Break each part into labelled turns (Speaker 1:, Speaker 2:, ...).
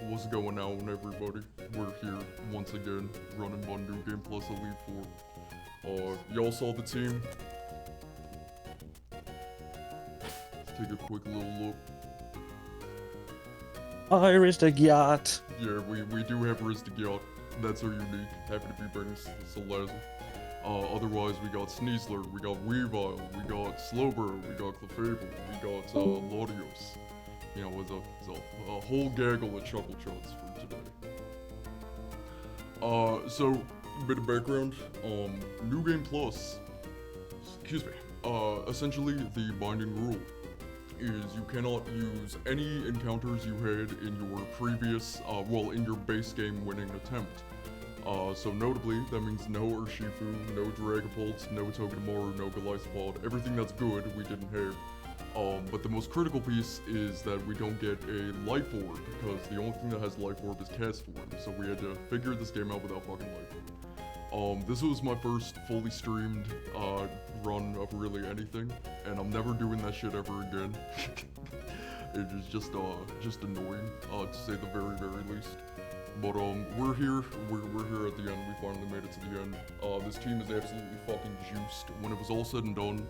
Speaker 1: What's going on, everybody? We're here once again, running Bun NG plus Elite 4. Y'all saw the team? Let's take a quick little look.
Speaker 2: Iris the yacht.
Speaker 1: Yeah, we do have Ristigyot. That's our unique. Happy to be bringing Salazar. Otherwise, we got Sneasler, we got Weavile, we got Slowbro, we got Clefable, we got Lodios. You know, it was a whole gaggle of chuckle shots for today. So, a bit of background. New Game Plus, excuse me, essentially the binding rule is you cannot use any encounters you had in your previous, in your base game winning attempt. So notably, that means no Urshifu, no Dragapult, no Togedemaru, no Golisopod, everything that's good we didn't have. But the most critical piece is that we don't get a Life Orb, because the only thing that has Life Orb is Cast Form, so we had to figure this game out without fucking Life Orb. This was my first fully streamed run of really anything, and I'm never doing that shit ever again. It is just annoying, to say the very, very least. But we're here at the end. We finally made it to the end. This team is absolutely fucking juiced. When it was all said and done,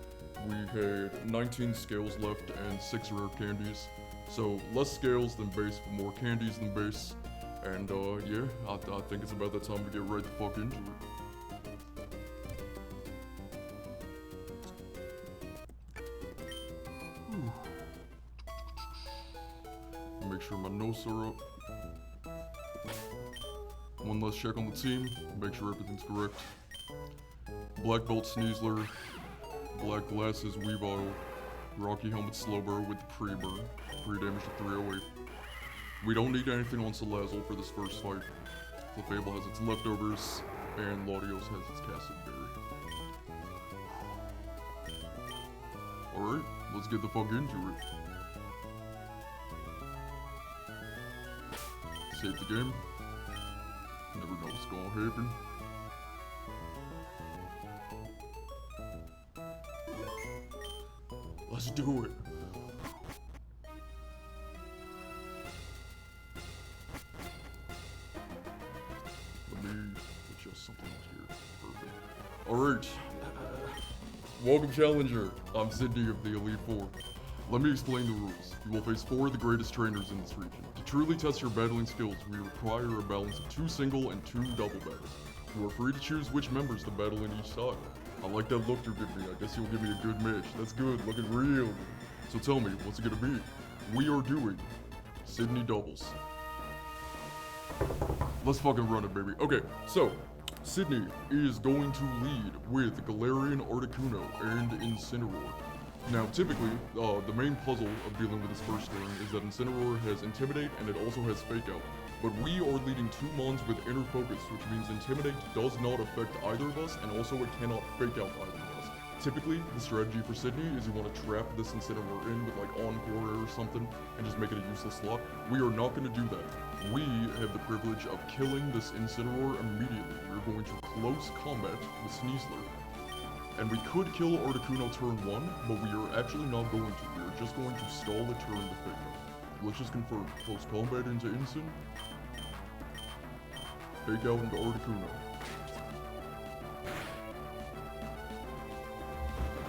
Speaker 1: we had 19 scales left and 6 rare candies. So less scales than base, but more candies than base. And yeah, I think it's about that time to get right the fuck into it. Make sure my notes are up. One last check on the team, make sure everything's correct. Black Belt Sneasler, Black Glasses Weavile, Rocky Helmet Slowbro with the pre-burn, 3 damage to 308. We don't need anything on Salazzle for this first fight. Clefable has its leftovers, and Lodios has its Casted Berry. Alright, let's get the fuck into it. Save the game. Never know what's gonna happen. Let's do it. Let me adjust something here. Perfect. Alright. Welcome, Challenger. I'm Sydney of the Elite 4. Let me explain the rules. You will face 4 of the greatest trainers in this region. To truly test your battling skills, we require a balance of 2 single and 2 double battles. You are free to choose which members to battle in each style. I like that look you're giving me. I guess you'll give me a good match. That's good, looking real good. So tell me, what's it gonna be? We are doing Sydney doubles. Let's fucking run it, baby. Okay, so Sydney is going to lead with Galarian Articuno and Incineroar. Now, typically, the main puzzle of dealing with this first turn is that Incineroar has Intimidate and it also has Fake Out. But we are leading 2 mons with Inner Focus, which means Intimidate does not affect either of us, and also it cannot Fake Out either of us. Typically, the strategy for Sydney is you want to trap this Incineroar in with like Encore or something, and just make it a useless slot. We are not going to do that. We have the privilege of killing this Incineroar immediately. We're going to close combat with Sneasler. And we could kill Articuno turn 1, but we are actually not going to. We are just going to stall a turn to Fake Out. Let's just confirm. Close combat into Incin. Fake Out into Articuno.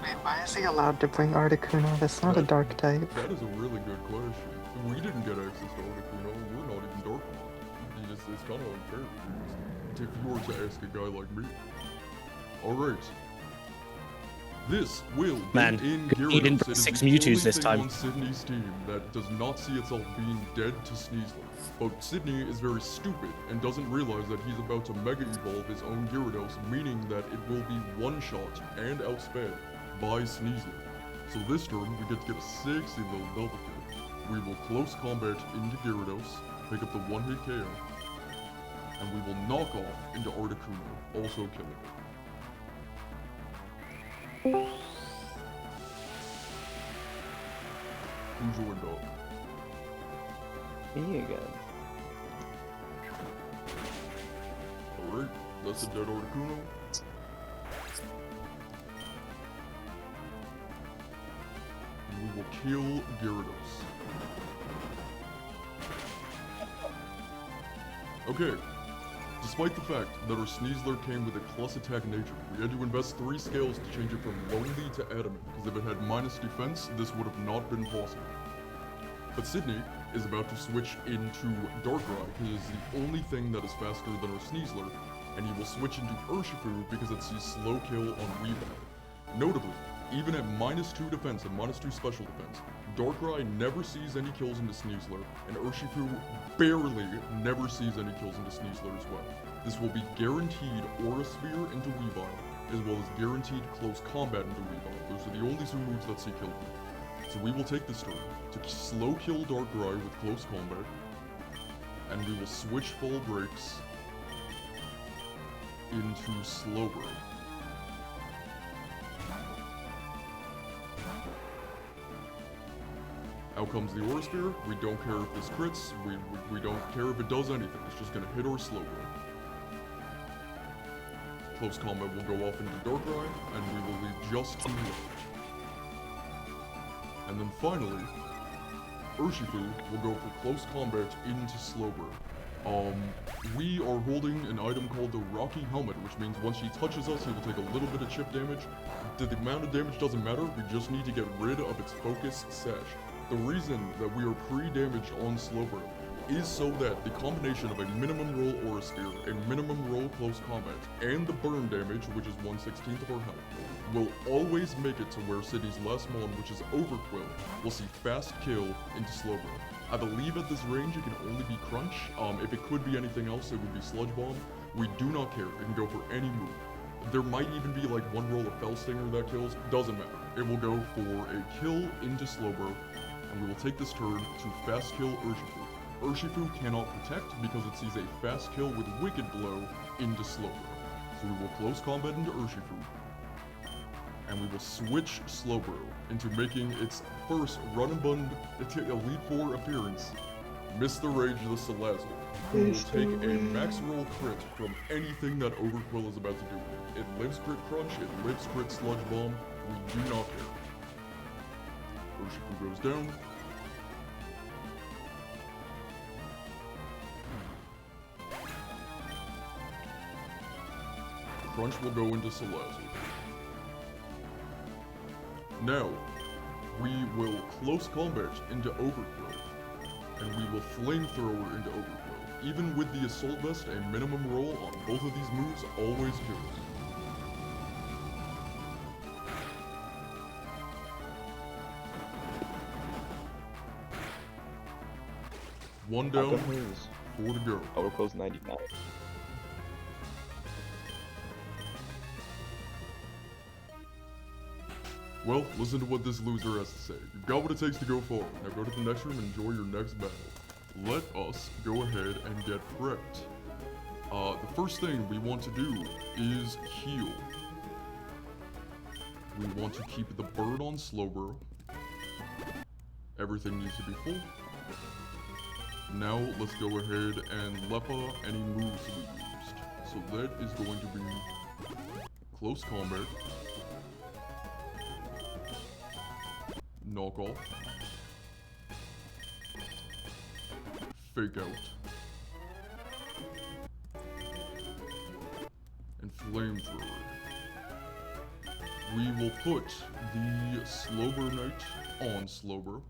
Speaker 3: Wait, why is he allowed to bring Articuno? That's not a dark type.
Speaker 1: That is a really good question. We didn't get access to Articuno. We're not even dark. It's kind of unfair. If you were to ask a guy like me. Alright. This will be in Gyarados.
Speaker 2: He didn't bring 6 Mewtwo's this time.
Speaker 1: On Sydney's team that does not see itself being dead to Sneasler. But Sydney is very stupid and doesn't realize that he's about to Mega Evolve his own Gyarados, meaning that it will be one-shot and outsped by Sneasler. So this turn, we get to get a sexy little double kill. We will close combat into Gyarados, pick up the one-hit KO, and we will knock off into Articuno, also kill it. Who joined up?
Speaker 2: Here you go.
Speaker 1: Alright, that's a dead Articuno. And we will kill Gyarados. Okay. Despite the fact that our Sneasler came with a plus attack nature, we had to invest 3 scales to change it from lonely to adamant, because if it had minus defense, this would have not been possible. But Sydney is about to switch into Darkrai, because it's the only thing that is faster than our Sneasler, and he will switch into Urshifu because it sees slow kill on Weavile. Notably, even at -2 defense and -2 special defense, Darkrai never sees any kills into Sneasler, and Urshifu barely never sees any kills into Sneasler as well. This will be guaranteed Aura Sphere into Weavile, as well as guaranteed close combat into Weavile. Those are the only 2 moves that see kill. So we will take this turn to slow kill Darkrai with close combat, and we will switch Fall Breaks into Slowbro. Out comes the Aura Sphere. We don't care if this crits. We don't care if it does anything. It's just gonna hit or Slowbro. Close combat will go off into Darkrai, and we will leave just 2 left. And then finally, Urshifu will go for close combat into Slowbro. We are holding an item called the Rocky Helmet, which means once he touches us, he will take a little bit of chip damage. The amount of damage doesn't matter, we just need to get rid of its focus sash. The reason that we are pre-damaged on Slowbro is so that the combination of a minimum roll Aura Sphere, a minimum roll close combat, and the burn damage, which is 1/16 of our health, will always make it to where Sydney's last mon, which is Overquill, will see fast kill into Slowbro. I believe at this range it can only be Crunch. If it could be anything else, it would be Sludge Bomb. We do not care, it can go for any move. There might even be like 1 roll of Fell Stinger that kills, doesn't matter. It will go for a kill into Slowbro, and we will take this turn to fast kill Urshifu. Urshifu cannot protect because it sees a fast kill with Wicked Blow into Slowbro. So we will close combat into Urshifu, and we will switch Slowbro into making its first Run Bun Elite 4 appearance, Mr. Rage the Salazzle, who will take a max roll crit from anything that Overquill is about to do. It lives crit Crunch, it lives crit Sludge Bomb, we do not care. Urshifu goes down. Crunch will go into Salazzle. Now, we will close combat into Overquill, and we will Flamethrower into Overquill. Even with the Assault Vest, a minimum roll on both of these moves always kills. One down, 4 to go.
Speaker 2: Overquill's 99.
Speaker 1: Well, listen to what this loser has to say. You've got what it takes to go forward. Now go to the next room and enjoy your next battle. Let us go ahead and get prepped. The first thing we want to do is heal. We want to keep the bird on Slowbro. Everything needs to be full. Now let's go ahead and Lepa any moves we used. So that is going to be close combat, knock off, fake out, and flamethrower. We will put the Slowbro Knight on Slowbro.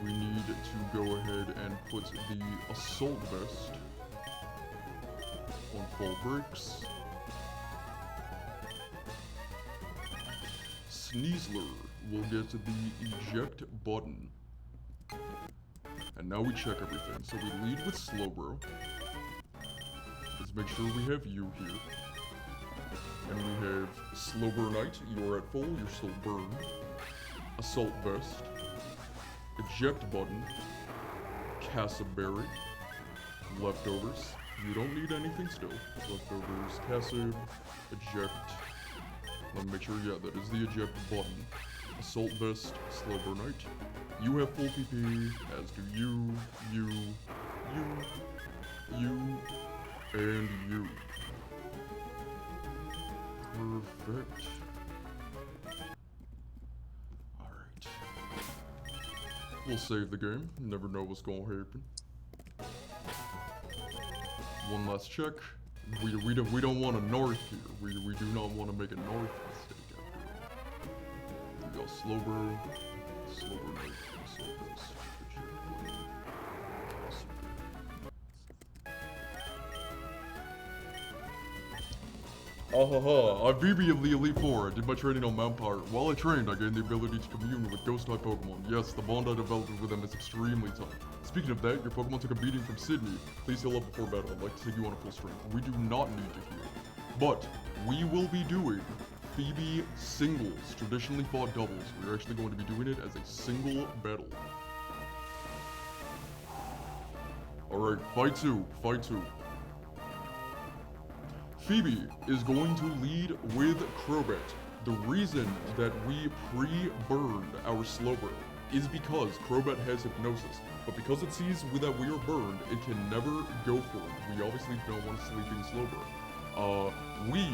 Speaker 1: We need to go ahead and put the Assault Vest on Fall Breaks. Sneasler will get the Eject button. And now we check everything. So we lead with Slowbro. Let's make sure we have you here. And we have Slowbro Knight, you're at full, you're still burned. Assault Vest. Eject button, Cassaberry, leftovers. You don't need anything still. Leftovers, Cassab, eject. Let me make sure, yeah, that is the eject button. Assault Vest, Slowbro Knight. You have full PP, as do you, and you. Perfect. We'll save the game. Never know what's gonna happen. One last check. We don't want a north here. We do not want to make a north mistake after. We got Slowbro. Slowbro north. I BB the Elite Four. I did my training on Mount Pyre. While I trained, I gained the ability to commune with ghost-type Pokemon. Yes, the bond I developed with them is extremely tough. Speaking of that, your Pokemon took a beating from Sydney. Please heal up before battle. I'd like to take you on a full strength. We do not need to heal. But, we will be doing Phoebe singles, traditionally fought doubles. We're actually going to be doing it as a single battle. Alright, fight two. Phoebe is going to lead with Crobat. The reason that we pre-burned our Slowbro is because Crobat has Hypnosis, but because it sees that we are burned, it can never go for it. We obviously don't want a sleeping Slowbro. We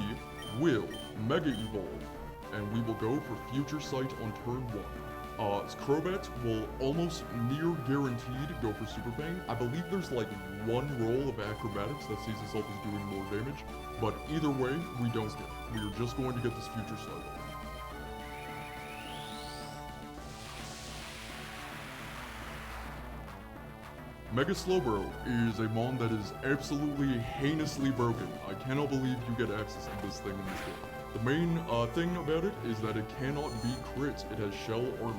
Speaker 1: will Mega Evolve, and we will go for Future Sight on turn 1. Crobat will almost near guaranteed go for Super Fang. I believe there's like one roll of Acrobatics that sees itself as doing more damage, but either way, we don't get it. We are just going to get this Future Sight off. Mega Slowbro is a mon that is absolutely heinously broken. I cannot believe you get access to this thing in this game. The main thing about it is that it cannot be crit. It has shell armor.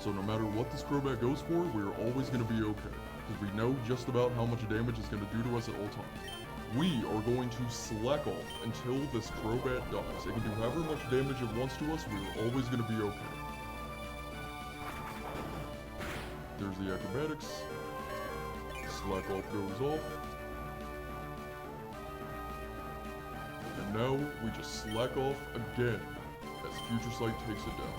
Speaker 1: So no matter what this Crobat goes for, we're always going to be okay. Because we know just about how much damage it's going to do to us at all times. We are going to slack off until this Crobat dies. It can do however much damage it wants to us, we're always going to be okay. There's the acrobatics. Slack off goes off. And now we just slack off again as Future Sight takes it down.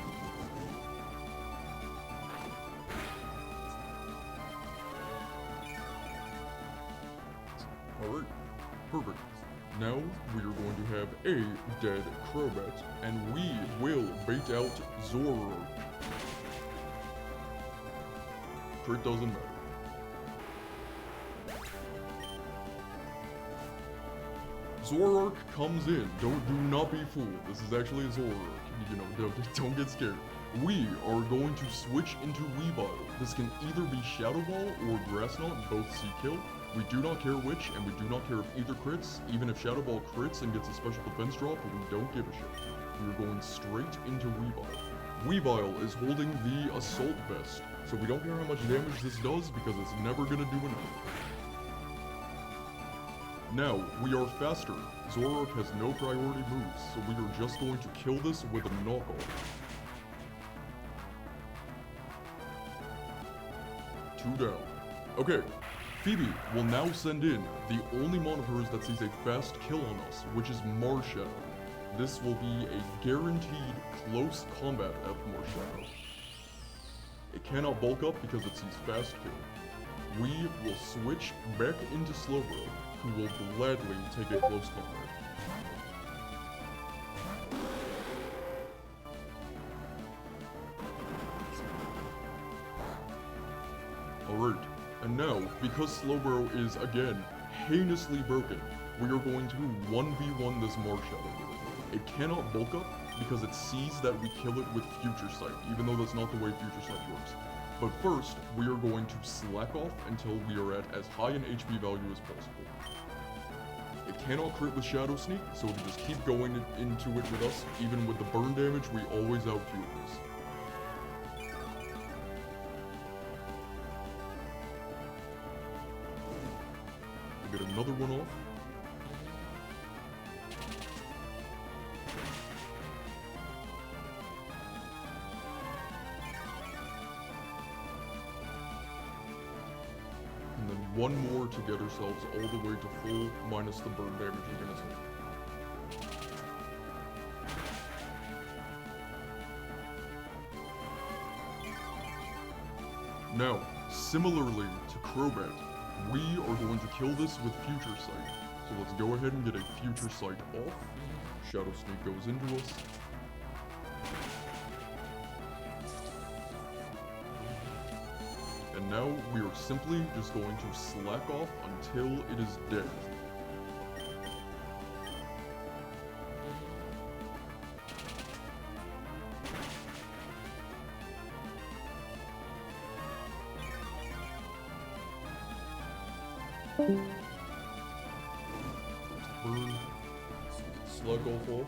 Speaker 1: Alright, perfect. Now we are going to have a dead Crobat, and we will bait out Zoroark. Crit doesn't matter. Zoroark comes in. Do not be fooled. This is actually a Zoroark. You know, don't get scared. We are going to switch into Weavile. This can either be Shadow Ball or Grass Knot, both see kill. We do not care which, and we do not care if either crits, even if Shadow Ball crits and gets a special defense drop, but we don't give a shit. We are going straight into Weavile. Weavile is holding the Assault Vest, so we don't care how much damage this does because it's never gonna do enough. Now, we are faster. Zoroark has no priority moves, so we are just going to kill this with a knockoff. 2 down. Okay, Phoebe will now send in the only mon of hers that sees a fast kill on us, which is Marshadow. This will be a guaranteed close combat at Marshadow. It cannot bulk up because it sees fast kill. We will switch back into Slowbro, who will gladly take a close combat. Alright, and now, because Slowbro is, again, heinously broken, we are going to 1v1 this Marshadow with it. It cannot bulk up because it sees that we kill it with Future Sight, even though that's not the way Future Sight works. But first, we are going to slack off until we are at as high an HP value as possible. It cannot crit with Shadow Sneak, so if you just keep going into it with us, even with the burn damage, we always outheal this. We'll get another one off. And then one more to get ourselves all the way to full, minus the burn damage we're gonna take. Now, similarly to Crobat, we are going to kill this with Future Sight. So let's go ahead and get a Future Sight off. Shadow Sneak goes into us. And now we are simply just going to slack off until it is dead. Burn. Slug off.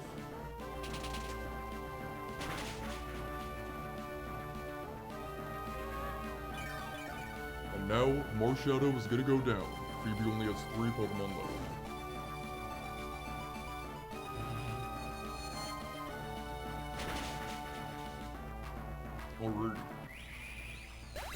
Speaker 1: And now, Marshadow is gonna go down. Phoebe only has 3 Pokemon left. Alrighty.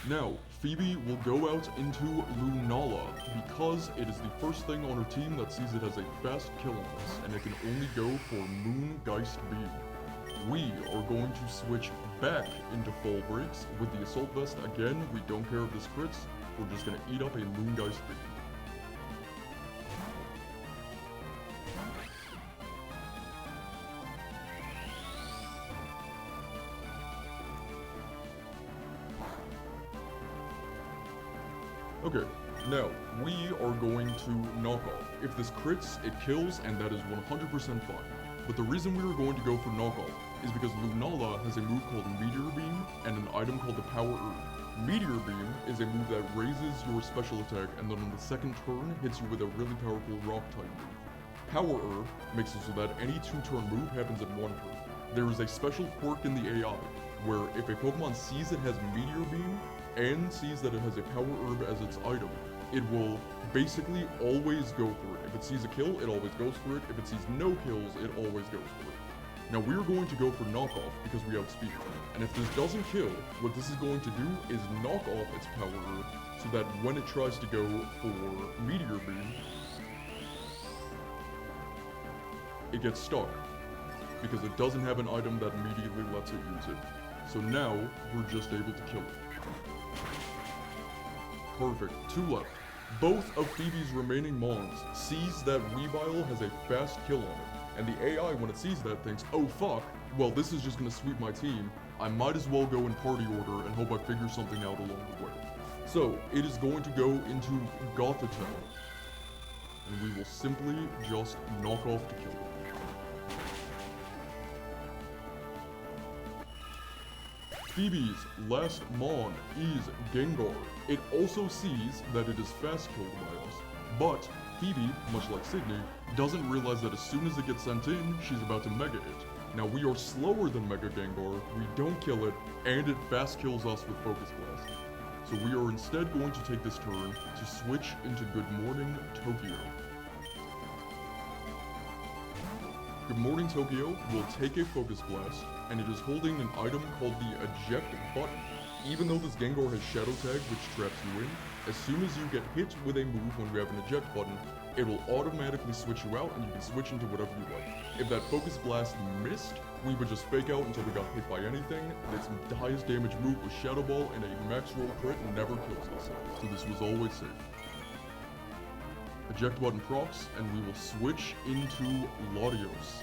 Speaker 1: Now, Phoebe will go out into Lunala because it is the first thing on her team that sees it as a fast kill on us, and it can only go for Moongeist Beam. We are going to switch back into Fall Breaks with the Assault Vest. Again, we don't care if this crits, we're just gonna eat up a Moongeist Beam. Okay, now, we are going to knock off. If this crits, it kills, and that is 100% fine. But the reason we are going to go for knockoff is because Lunala has a move called Meteor Beam and an item called the Power Herb. Meteor Beam is a move that raises your special attack and then on the second turn hits you with a really powerful rock type move. Power Herb makes it so that any 2-turn move happens in 1 turn. There is a special quirk in the AI where if a Pokemon sees it has Meteor Beam and sees that it has a Power Herb as its item, it will basically always go for it. If it sees a kill, it always goes for it. If it sees no kills, it always goes for it. Now we're going to go for knockoff because we outspeed it. And if this doesn't kill, what this is going to do is knock off its Power Herb so that when it tries to go for Meteor Beam, it gets stuck because it doesn't have an item that immediately lets it use it. So now we're just able to kill it. Perfect, 2 left. Both of Phoebe's remaining Mons sees that Weavile has a fast kill on it, and the AI, when it sees that, thinks, oh fuck, well this is just gonna sweep my team, I might as well go in party order and hope I figure something out along the way. So, it is going to go into Gothitown, and we will simply just knock off to kill it. Phoebe's last Mon is Gengar. It also sees that it is fast killed by us, but Phoebe, much like Sydney, doesn't realize that as soon as it gets sent in, she's about to Mega it. Now we are slower than Mega Gengar, we don't kill it, and it fast kills us with Focus Blast. So we are instead going to take this turn to switch into Good Morning Tokyo. Good Morning Tokyo will take a Focus Blast, and it is holding an item called the Eject Button. Even though this Gengar has Shadow Tag, which traps you in, as soon as you get hit with a move when we have an Eject Button, it will automatically switch you out and you can switch into whatever you like. If that Focus Blast missed, we would just fake out until we got hit by anything, and its highest damage move was Shadow Ball, and a max roll crit never kills us, so this was always safe. Eject Button procs, and we will switch into Latios.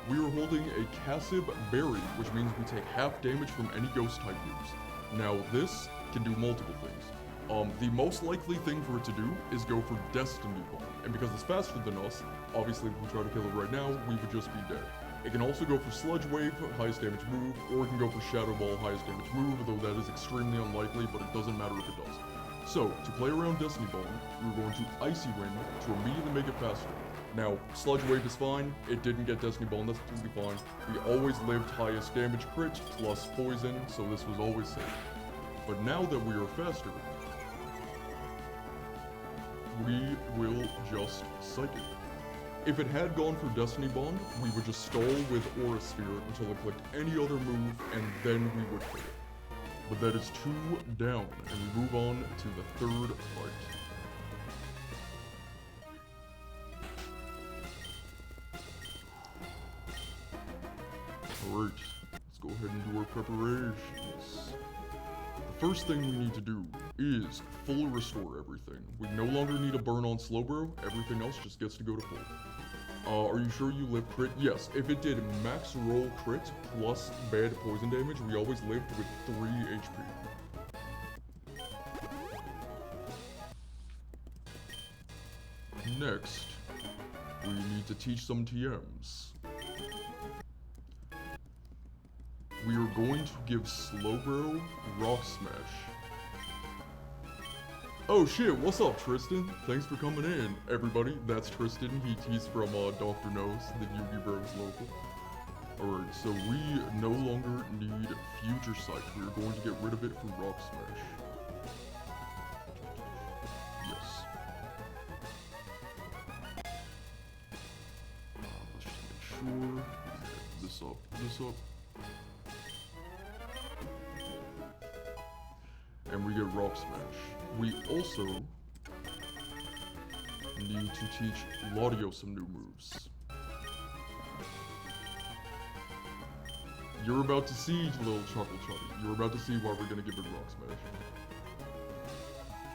Speaker 1: We are holding a Cassib Berry, which means we take half damage from any ghost type moves. Now this can do multiple things. The most likely thing for it to do is go for Destiny Ball, and because it's faster than us, obviously if we try to kill it right now, we would just be dead. It can also go for Sludge Wave, highest damage move, or it can go for Shadow Ball, highest damage move, though that is extremely unlikely, but it doesn't matter if it does. So, to play around Destiny Ball, we're going to Icy Wind to immediately make it faster. Now, Sludge Wave is fine, it didn't get Destiny Ball, and that's completely fine. We always lived highest damage crit plus poison, so this was always safe. But now that we are faster, we will just Psychic. If it had gone for Destiny Bond, we would just stall with Aura Sphere until it clicked any other move, and then we would hit it. But that is 2 down, and we move on to the 3rd fight. Alright, let's go ahead and do our preparations. The first thing we need to do is full restore everything. We no longer need a burn on Slowbro, everything else just gets to go to full. Are you sure you lived crit? Yes, if it did max roll crit plus bad poison damage, we always lived with 3 HP. Next, we need to teach some TMs. We are going to give Slowbro Rock Smash. Oh shit, what's up Tristan? Thanks for coming in, everybody. That's Tristan, he's from Dr. Nose, the Yugi Bros local. Alright, so we no longer need Future Sight. We're going to get rid of it for Rock Smash. Yes. Let's just make sure. This up. And we get Rock Smash. We also need to teach Laudio some new moves. You're about to see, little Chuckle Chubby. You're about to see why we're gonna give it Rock Smash.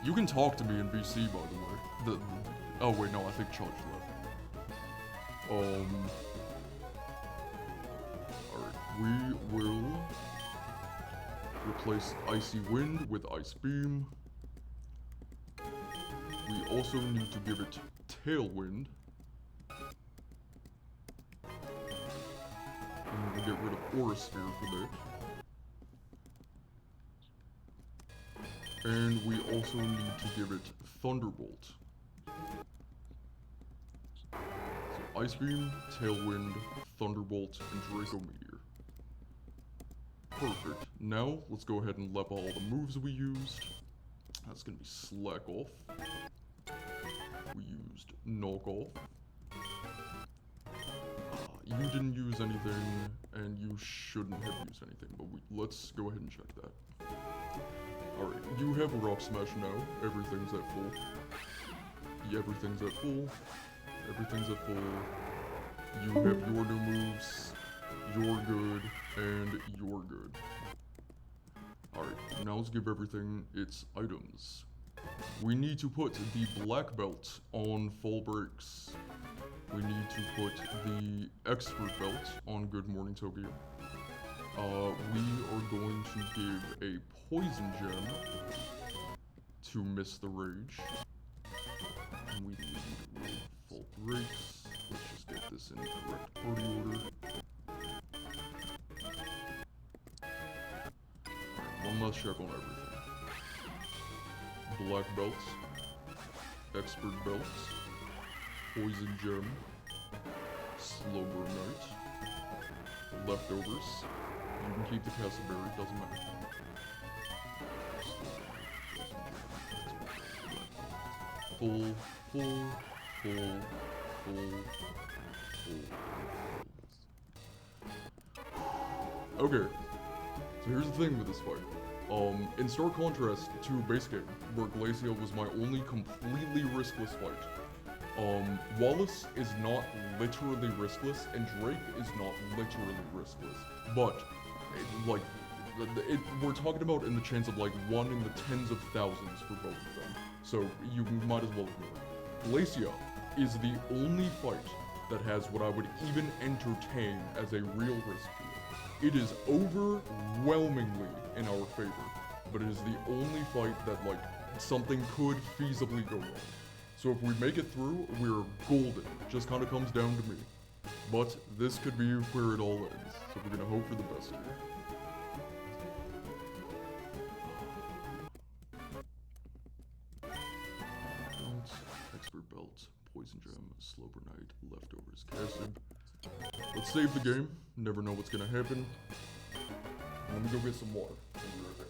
Speaker 1: You can talk to me in VC, by the way. Oh wait, no, I think Chudge left. Alright, we will replace Icy Wind with Ice Beam. We also need to give it Tailwind. And we'll get rid of Aura Sphere for that. And we also need to give it Thunderbolt. So Ice Beam, Tailwind, Thunderbolt, and Draco Meteor. Perfect. Now, let's go ahead and level all the moves we used. That's gonna be Slack Off. We used Knock Off. You didn't use anything, and you shouldn't have used anything, but let's go ahead and check that. Alright, you have a Rock Smash now. Everything's at full. Yeah, everything's at full. Everything's at full. You have your new moves. You're good, and you're good. Alright, now let's give everything its items. We need to put the black belt on full breaks. We need to put the expert belt on Good Morning Tokyo. We are going to give a poison gem to Miss the Rage. And we need full breaks. Let's just get this in correct party order. Alright, one last check on everything. Black belts, expert belts, poison gem, Slowbro Knight, leftovers. You can keep the Castleberry, doesn't matter. Full. Okay, so here's the thing with this fight. In stark contrast to base game, where Glacia was my only completely riskless fight, Wallace is not literally riskless, and Drake is not literally riskless. But, we're talking about in the chance of like 1 in the tens of thousands for both of them. So you might as well ignore it. Glacia is the only fight that has what I would even entertain as a real risk to it. It is overwhelmingly in our favor, but it is the only fight that, like, something could feasibly go wrong. So if we make it through, we're golden. Just kind of comes down to me. But this could be where it all ends, so we're gonna hope for the best here. Belt, expert belt, poison gem, Slowbro Knight, leftovers, casted. Let's save the game. Never know what's gonna happen. Let me go get some water. I'll be right back.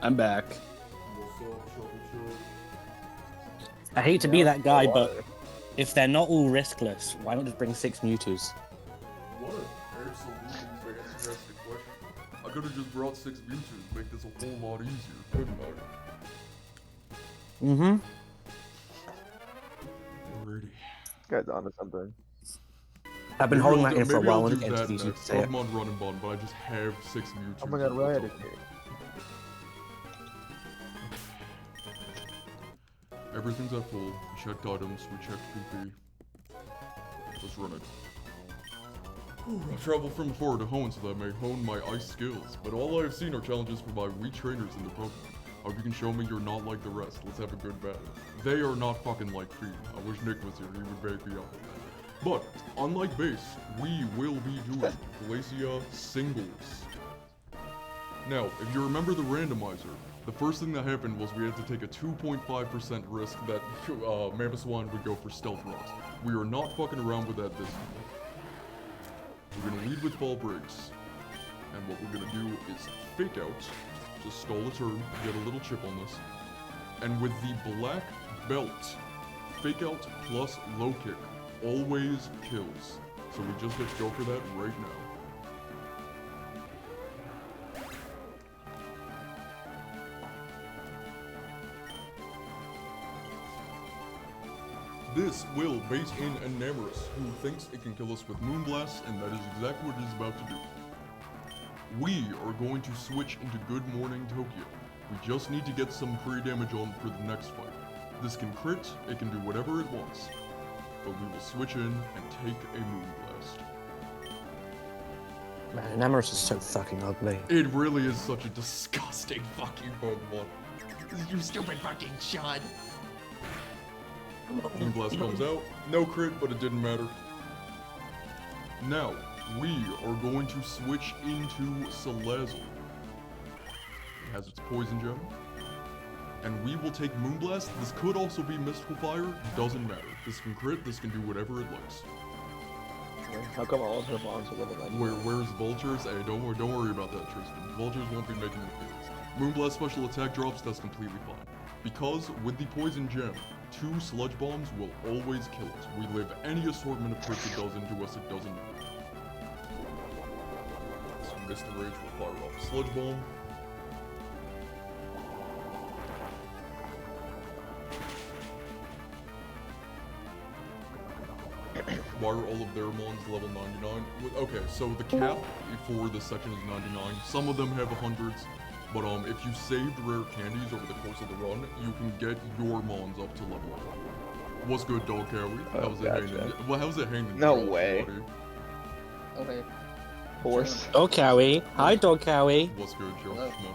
Speaker 2: I'm back.
Speaker 1: What's up, Chuckle Chug?
Speaker 2: I hate to be that guy, but if they're not all riskless, why not just bring 6 Mewtwo's?
Speaker 1: What an absolutely fantastic question. I could have just brought 6 Mewtwo's to make this a whole lot easier, couldn't I?
Speaker 2: Mm-hmm.
Speaker 1: Alrighty.
Speaker 4: Guy's onto something.
Speaker 2: I've been
Speaker 1: Maybe
Speaker 2: holding
Speaker 1: I'll
Speaker 2: that
Speaker 1: do-
Speaker 2: in for a
Speaker 1: maybe
Speaker 2: while.
Speaker 1: I'll
Speaker 2: I want
Speaker 1: do
Speaker 2: to get
Speaker 1: that
Speaker 2: introduced you
Speaker 1: next.
Speaker 2: to say it.
Speaker 1: Pokemon Run and Bun, but I just have 6 Mewtwo.
Speaker 4: Oh my god, right at it.
Speaker 1: Everything's at full. We checked items, we checked PP. Let's run it. I've traveled from afar to hone so that I may hone my ice skills, but all I have seen are challenges for my weak trainers in the Pokemon. I hope you can show me you're not like the rest. Let's have a good battle. They are not fucking like Fiend. I wish Nick was here, he would back me up. But, unlike base, we will be doing Glacia singles. Now, if you remember the randomizer, the first thing that happened was we had to take a 2.5% risk that Mamoswine would go for stealth rocks. We are not fucking around with that this time. We're gonna lead with ball breaks. And what we're gonna do is fake out, just stall a turn, get a little chip on this. And with the black belt, fake out plus low kick always kills. So we just get to go for that right now. This will bait in Enamorous, who thinks it can kill us with Moonblast, and that is exactly what it is about to do. We are going to switch into Good Morning Tokyo. We just need to get some pre-damage on for the next fight. This can crit, it can do whatever it wants. But we will switch in and take a Moonblast.
Speaker 2: Man, Enamorous is so fucking ugly.
Speaker 1: It really is such a disgusting fucking Pokemon.
Speaker 5: You stupid fucking shot.
Speaker 1: Moonblast comes out. No crit, but it didn't matter. Now, we are going to switch into Salazzle. It has its Poison Gem. And we will take Moonblast. This could also be Mystical Fire. Doesn't matter. This can crit, this can do whatever it likes.
Speaker 4: How come all of her bombs are level 9?
Speaker 1: Where's Vultures? Hey, don't worry about that, Tristan. Vultures won't be making the fields. Moonblast special attack drops, that's completely fine. Because with the Poison Gem, 2 Sludge Bombs will always kill us. We live any assortment of crits it does into us, it doesn't matter. So Mr. Rage will fire off a Sludge Bomb. Why are all of their mons level 99? Okay, so the cap for this section is 99. Some of them have 100s, but if you saved rare candies over the course of the run, you can get your mons up to level 100. What's good, Dog Cowie? How's it hanging? Well, how's it hanging?
Speaker 6: No
Speaker 1: Josh,
Speaker 6: way.
Speaker 1: buddy?
Speaker 5: Okay.
Speaker 6: Horse.
Speaker 2: Dog Cowie. Hi, Dog Cowie.
Speaker 1: What's good, Josh?
Speaker 5: Hello.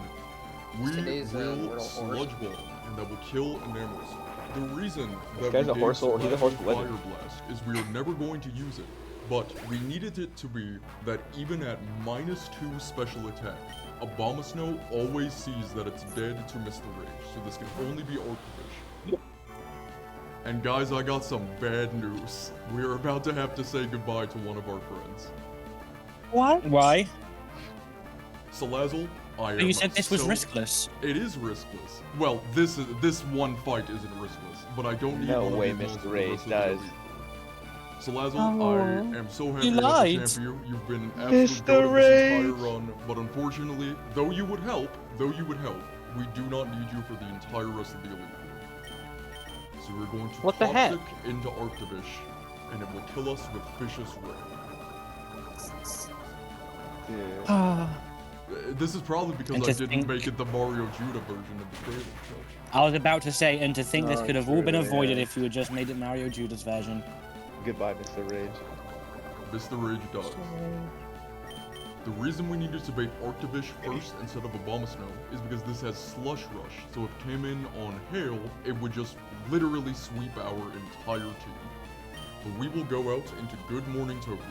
Speaker 1: We
Speaker 5: Today's,
Speaker 1: will
Speaker 5: World Horse.
Speaker 1: Sludge Bomb, and that will kill Enamorous. The reason
Speaker 6: This
Speaker 1: that
Speaker 6: guy's
Speaker 1: we
Speaker 6: a
Speaker 1: gave
Speaker 6: horse lord. He's a horse
Speaker 1: Salazzle
Speaker 6: legend.
Speaker 1: Fire Blast is we are never going to use it, but we needed it to be that even at -2 special attack, Abomasnow always sees that it's dead to Mr. Rage, so this can only be Artifish. And guys, I got some bad news. We are about to have to say goodbye to one of our friends.
Speaker 2: What? Why?
Speaker 1: Salazzle, I am
Speaker 2: You said this was
Speaker 1: so-
Speaker 2: riskless.
Speaker 1: It is riskless. Well, this one fight isn't riskless, but I don't need
Speaker 6: No
Speaker 1: one of
Speaker 6: way
Speaker 1: these mons
Speaker 6: Mr.
Speaker 1: for the
Speaker 6: Rage
Speaker 1: rest of the
Speaker 6: does.
Speaker 1: week. Salazzle,
Speaker 2: Oh,
Speaker 1: I am so happy
Speaker 2: you
Speaker 1: to have
Speaker 2: lied.
Speaker 1: to champ you. You've been an absolute
Speaker 6: Mr.
Speaker 1: goat of this entire
Speaker 6: Rage.
Speaker 1: run, but unfortunately, though you would help, we do not need you for the entire rest of the Elite Four. So we're going to
Speaker 2: What the heck?
Speaker 1: Toxic into Arctivish, and it will kill us with Vicious Ray.
Speaker 6: Dude.
Speaker 1: This is probably because
Speaker 2: And
Speaker 1: I
Speaker 2: to
Speaker 1: didn't
Speaker 2: think-
Speaker 1: make it the Mario Judah version of the trailer. So.
Speaker 2: I was about to say, and to think this
Speaker 6: Oh,
Speaker 2: could have all been
Speaker 6: true,
Speaker 2: avoided
Speaker 6: yeah.
Speaker 2: if you had just made it Mario Judah's version.
Speaker 6: Goodbye, Mr. Rage.
Speaker 1: Mr. Rage does. The reason we needed to bait Arctivish first instead of Abomasnow is because this has Slush Rush, so if it came in on Hail, it would just literally sweep our entire team. But we will go out into Good Morning Tokyo,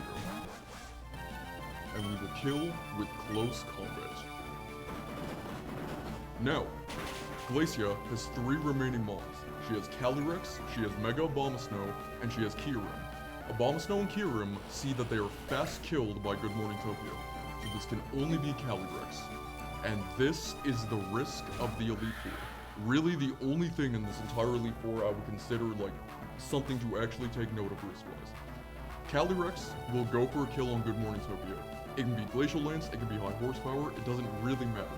Speaker 1: and we will kill with close combat. Now, Glacia has 3 remaining mons. She has Calyrex, she has Mega Abomasnow, and she has Kyurem. Abomasnow and Kyurem see that they are fast killed by Good Morning Tokyo, so this can only be Calyrex. And this is the risk of the Elite Four. Really the only thing in this entire Elite Four I would consider like something to actually take note of risk-wise. Calyrex will go for a kill on Good Morning Tokyo. It can be Glacial Lance, it can be high horsepower, it doesn't really matter.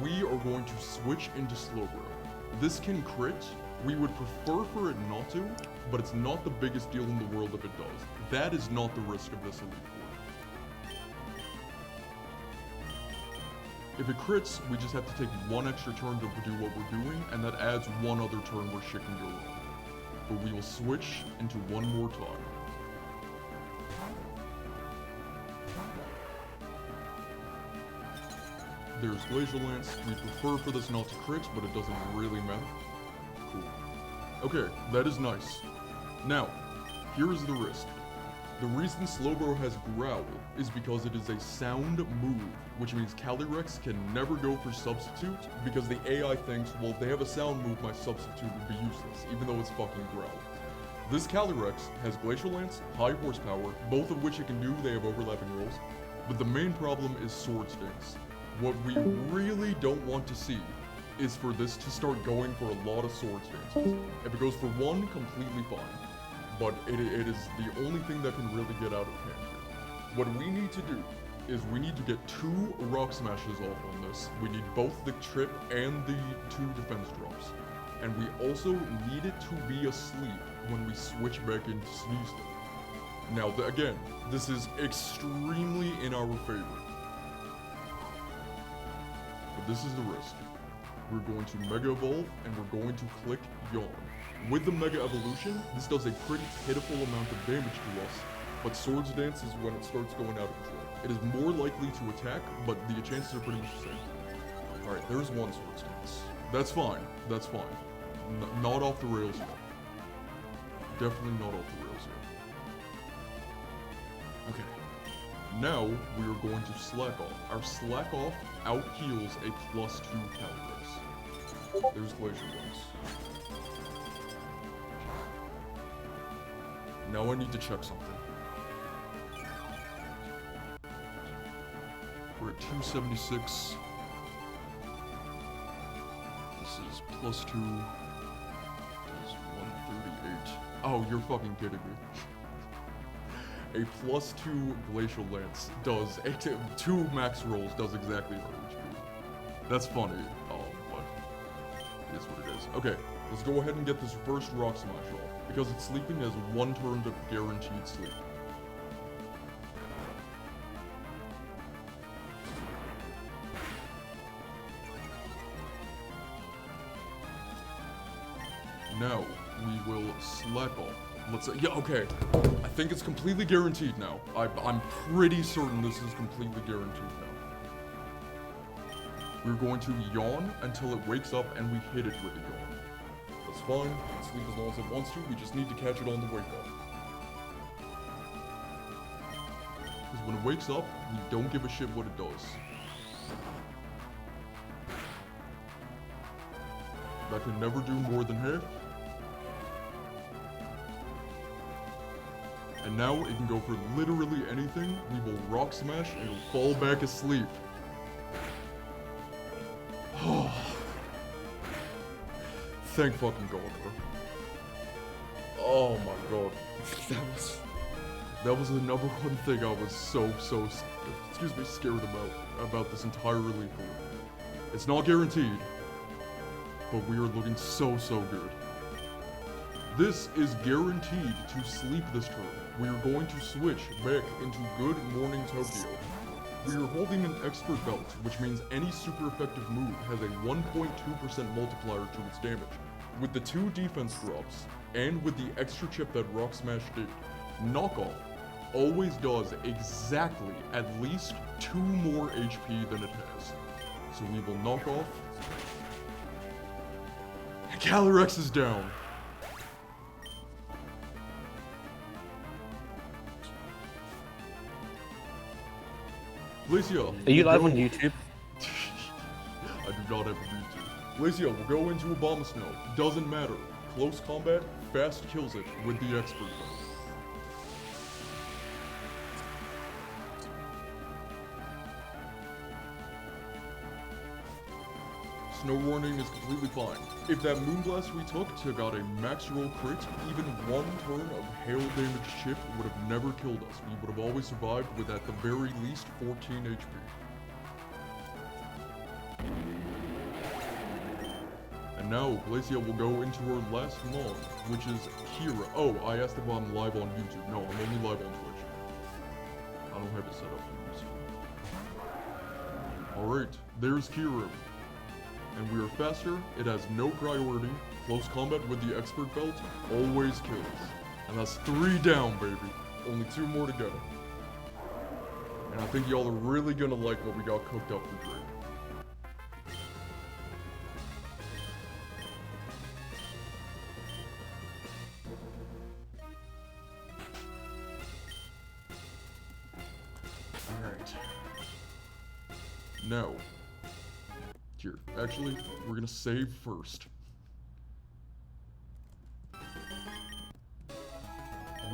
Speaker 1: We are going to switch into Slowbro. This can crit, We would prefer for it not to, but it's not the biggest deal in the world if it does. That is not the risk of this Elite Four. If it crits, we just have to take one extra turn to do what we're doing, and that adds one other turn where shit can go wrong. But we will switch into one more time. There's Glacial Lance. We prefer for this not to crit, but it doesn't really matter. Cool. Okay, that is nice. Now, here is the risk. The reason Slowbro has Growl is because it is a sound move, which means Calyrex can never go for Substitute because the AI thinks, well, if they have a sound move, my Substitute would be useless, even though it's fucking Growl. This Calyrex has Glacial Lance, High Horsepower, both of which it can do, they have overlapping rolls, but the main problem is Sword Stance. What we really don't want to see is for this to start going for a lot of Sword Stances. If it goes for one, completely fine. But it is the only thing that can really get out of hand here. What we need to do is we need to get 2 Rock Smashes off on this. We need both the trip and the 2 defense drops. And we also need it to be asleep when we switch back into Sneeze Them. Now, again, this is extremely in our favor. But this is the risk. We're going to Mega Evolve, and we're going to click Yawn. With the Mega Evolution, this does a pretty pitiful amount of damage to us, but Swords Dance is when it starts going out of control. It is more likely to attack, but the chances are pretty much the same. Alright, there's one Swords Dance. That's fine. That's fine. Not off the rails yet. Definitely not off the rails yet. Okay. Now, we are going to Slack Off. Our Slack Off out-heals a +2 Calyrex. There's Glacial Lance. Now I need to check something. We're at 276. This is +2. This is 138. Oh, you're fucking kidding me. A +2 Glacial Lance does 2 max rolls does exactly our HP. That's funny, but it is what it is. Okay, let's go ahead and get this first Rock Smash off. Because it's sleeping as 1 turn of guaranteed sleep. Now, we will Slack Off. Let's say, yeah, okay. I think it's completely guaranteed now. I'm pretty certain this is completely guaranteed now. We're going to Yawn until it wakes up and we hit it with a Yawn. That's fine, it can sleep as long as it wants to, we just need to catch it on the wake up. Because when it wakes up, we don't give a shit what it does. That can never do more than half. And now it can go for literally anything. We will Rock Smash and it'll fall back asleep. Oh. Thank fucking God, bro. Oh my God. That was the number one thing I was so scared about this entire Elite Four. It's not guaranteed, but we are looking so good. This is guaranteed to sleep this turn. We are going to switch back into Good Morning Tokyo. We are holding an Expert Belt, which means any super effective move has a 1.2% multiplier to its damage. With the 2 defense drops, and with the extra chip that Rock Smash did, Knockoff always does exactly at least 2 more HP than it has. So we will knock off. Calyrex is down. Glacia,
Speaker 2: Are you live on YouTube?
Speaker 1: I do not have a YouTube. Glacia will go into Abomasnow. Doesn't matter. Close combat, fast kills it with the Expert Belt. Snow Warning is completely fine. If that Moonblast we took got a max roll crit, even 1 turn of hail damage chip would have never killed us. We would have always survived with at the very least 14 HP. And Now, Glacia will go into her last mon, which is Kira. Oh, I asked if I'm live on YouTube. No, I'm only live on Twitch. I don't have it set up for this. Alright, there's Kira. And we are faster, it has no priority, close combat with the expert belt, always kills. And that's 3 down, baby. Only 2 more to go. And I think y'all are really gonna like what we got cooked up for Drake. Alright. Now. Here, actually, we're gonna save first.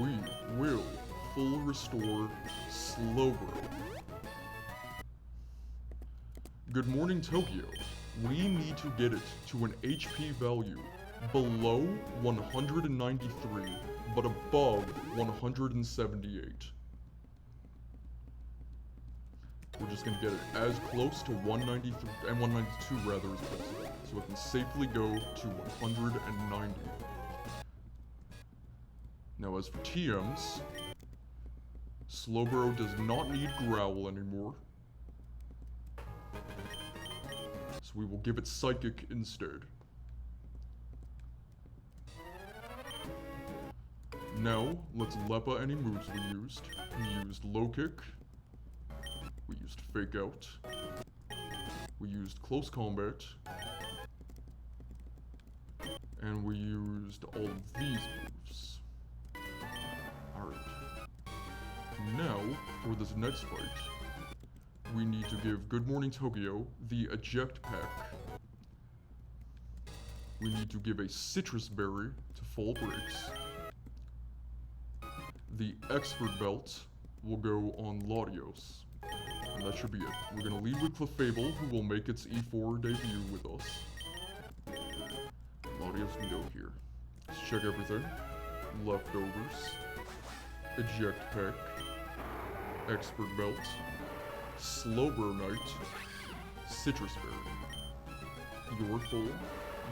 Speaker 1: We will full restore Slowbro. Good morning, Tokyo. We need to get it to an HP value below 193, but above 178. We're just gonna get it as close to 193 and 192 rather as possible, so it can safely go to 190. Now as for TMs, Slowbro does not need Growl anymore, so we will give it Psychic instead. Now, let's Lepa any moves we used. We used Low Kick. We used Fake Out. We used Close Combat. And we used all of these moves. Alright. Now, for this next fight, we need to give Good Morning Tokyo the Eject Pack. We need to give a Citrus Berry to Fall Breaks. The Expert Belt will go on Latios. And that should be it. We're gonna lead with Clefable, who will make its E4 debut with us. Latios can go here. Let's check everything. Leftovers. Eject Pack. Expert Belt. Slowbro Knight. Citrus Berry. You're full.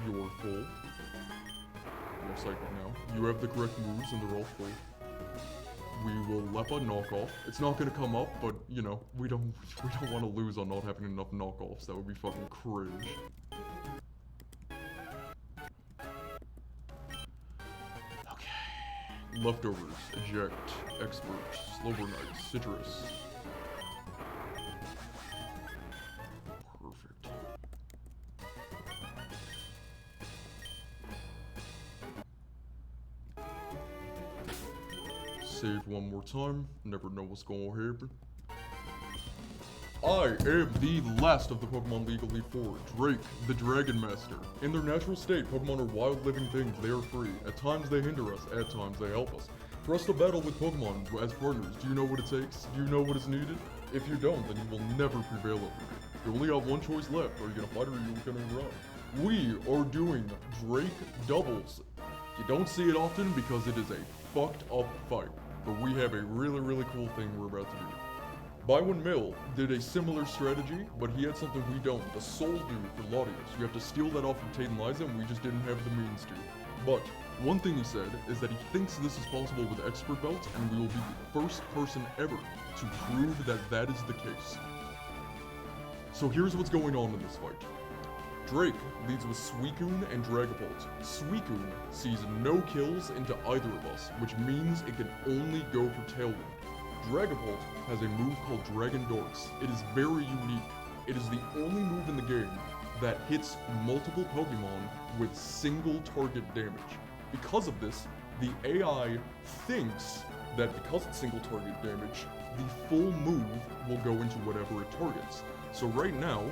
Speaker 1: You're full. You're psychic now. You have the correct moves and they're all full. We will Lepa knockoff. It's not gonna come up, but you know, we don't want to lose on not having enough knockoffs. That would be fucking cringe. Okay. Leftovers, eject, expert, Slowbro Knight, citrus. Perfect. Save one more time. Never know what's gonna happen. I am the last of the Pokemon League Elite Four, Drake, the Dragon Master. In their natural state, Pokemon are wild living things, they are free. At times they hinder us, at times they help us. For us to battle with Pokemon as partners, do you know what it takes? Do you know what is needed? If you don't, then you will never prevail over me. You only have one choice left, are you gonna fight or are you gonna run? We are doing Drake doubles. You don't see it often because it is a fucked up fight, but we have a really cool thing we're about to do. Bywin Mill did a similar strategy, but he had something we don't, the Soul Dew for Latios. You have to steal that off from Tate and Liza, and we just didn't have the means to. But one thing he said is that he thinks this is possible with Expert Belt, and we will be the first person ever to prove that that is the case. So here's what's going on in this fight. Drake leads with Suicune and Dragapult. Suicune sees no kills into either of us, which means it can only go for Tailwind. Dragapult has a move called Dragon Dorks. It is very unique. It is the only move in the game that hits multiple Pokemon with single target damage. Because of this, the AI thinks that because it's single target damage, the full move will go into whatever it targets. So right now,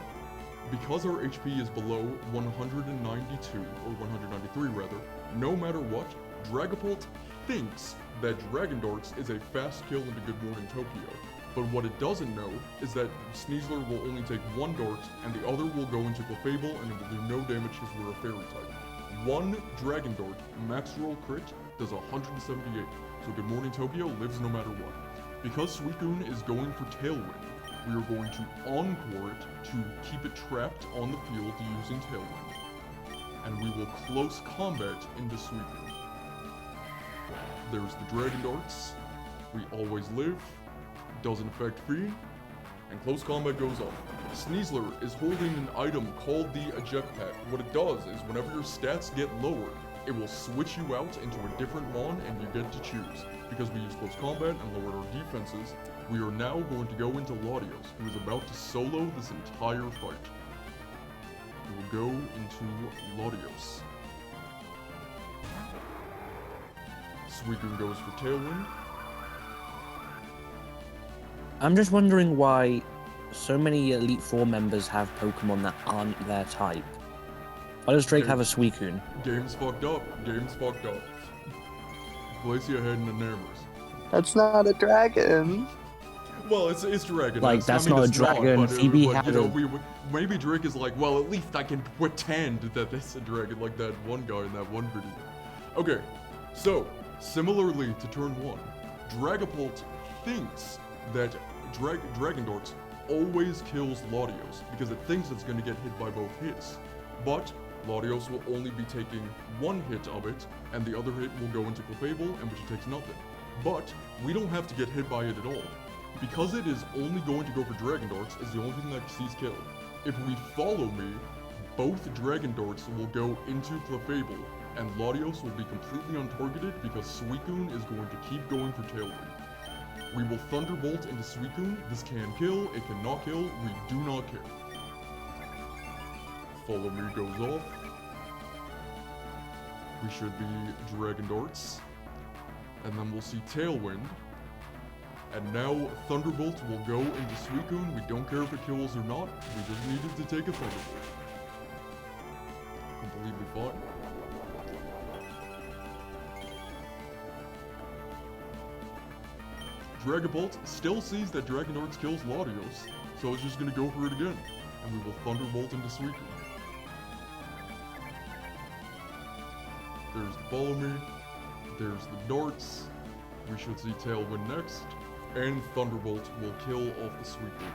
Speaker 1: because our HP is below 192, or 193 rather, no matter what, Dragapult thinks that Dragon Darts is a fast kill into Good Morning Tokyo. But what it doesn't know is that Sneasler will only take one dart, and the other will go into Clefable, and it will do no damage because we're a fairy type. One Dragon Dart, max roll crit, does 178, so Good Morning Tokyo lives no matter what. Because Suicune is going for Tailwind, we are going to Encore it to keep it trapped on the field using Tailwind. and we will close combat into Suicune. There's the Dragon Darts. We always live. Doesn't affect Fee. And close combat goes off. Sneasler is holding an item called the Eject Pack. What it does is whenever your stats get lowered, it will switch you out into a different one and you get to choose. Because we use close combat and lowered our defenses, we are now going to go into Latios, who is about to solo this entire fight. We will go into Latios. Suicune goes for Tailwind.
Speaker 2: I'm just wondering why so many Elite Four members have Pokemon that aren't their type. Why does Drake have a Suicune?
Speaker 1: Game's fucked up. Game's fucked up. Glacia head and Enamors.
Speaker 3: That's not a dragon.
Speaker 1: Well, it's dragon.
Speaker 2: Like, that's not a
Speaker 1: it's
Speaker 2: dragon.
Speaker 1: But,
Speaker 2: Phoebe
Speaker 1: but,
Speaker 2: had
Speaker 1: you know,
Speaker 2: a-
Speaker 1: maybe Drake is like, well, at least I can pretend that it's a dragon, like that one guy in that one video. Okay, so similarly to turn 1, Dragapult thinks that Dragon Darts always kills Latios because it thinks it's going to get hit by both hits. But Latios will only be taking one hit of it, and the other hit will go into Clefable, and which it takes nothing. But we don't have to get hit by it at all. Because it is only going to go for Dragon Darts is the only thing that sees kill. If we follow me, both Dragon Darts will go into Clefable, and Latios will be completely untargeted because Suicune is going to keep going for Tailwind. We will Thunderbolt into Suicune. This can kill, it cannot kill, we do not care. Follow me goes off. We should be Dragon Darts. And then we'll see Tailwind. And now Thunderbolt will go into Suicune. We don't care if it kills or not. We just needed to take a Thunderbolt. Completely fine. Dragapult still sees that Dragon Darts kills Latios, so it's just gonna go for it again. And we will Thunderbolt into Suicune. There's the Follow Me. There's the Darts. We should see Tailwind next. And Thunderbolt will kill off the Suicune.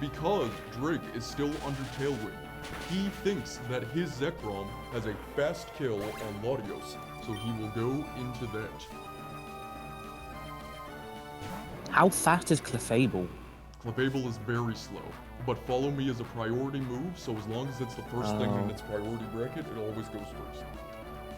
Speaker 1: Because Drake is still under Tailwind, he thinks that his Zekrom has a fast kill on Latios, so he will go into that.
Speaker 2: How fast is Clefable?
Speaker 1: Clefable is very slow, but Follow Me is a priority move, so as long as it's the first thing in its priority bracket, it always goes first.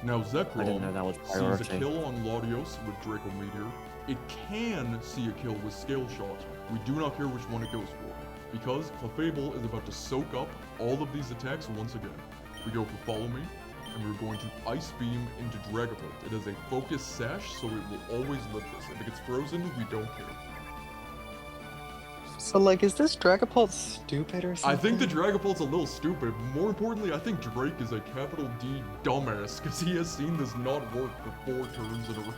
Speaker 1: Now
Speaker 2: I didn't know that was
Speaker 1: Zekrom sees
Speaker 2: priority.
Speaker 1: a kill on Latios with Draco Meteor. It can see a kill with Scale Shot. We do not care which one it goes for, because Clefable is about to soak up all of these attacks once again. We go for Follow Me, and we're going to Ice Beam into Dragapult. It is a focus sash, so it will always live this. If it gets frozen, we don't care.
Speaker 3: So, like, is this Dragapult stupid or something?
Speaker 1: I think the Dragapult's a little stupid. More importantly, I think Drake is a capital D dumbass, because he has seen this not work for 4 turns in a row.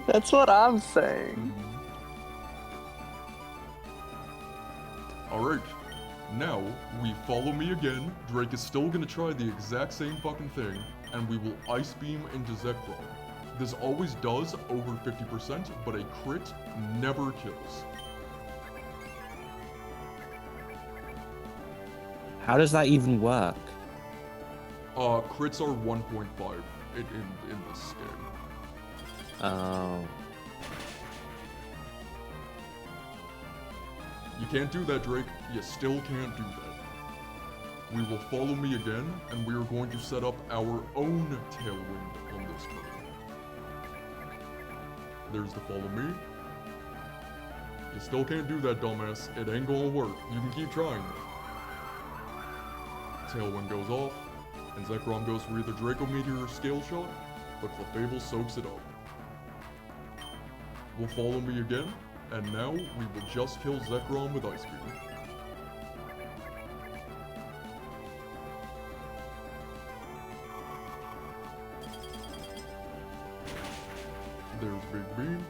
Speaker 3: That's what I'm saying.
Speaker 1: Alright, now we Follow Me again. Drake is still gonna try the exact same fucking thing, and we will Ice Beam into Zekrom. This always does over 50%, but a crit never kills.
Speaker 2: How does that even work?
Speaker 1: Crits are 1.5 in this game.
Speaker 2: Oh.
Speaker 1: You can't do that, Drake. You still can't do that. We will Follow Me again, and we are going to set up our own Tailwind on this turn. There's the Follow Me. You still can't do that, dumbass. It ain't gonna work. You can keep trying. Tailwind goes off, and Zekrom goes for either Draco Meteor or Scale Shot, but Clefable soaks it up. Will Follow Me again, and now we will just kill Zekrom with Ice Beam. There's Big Beam.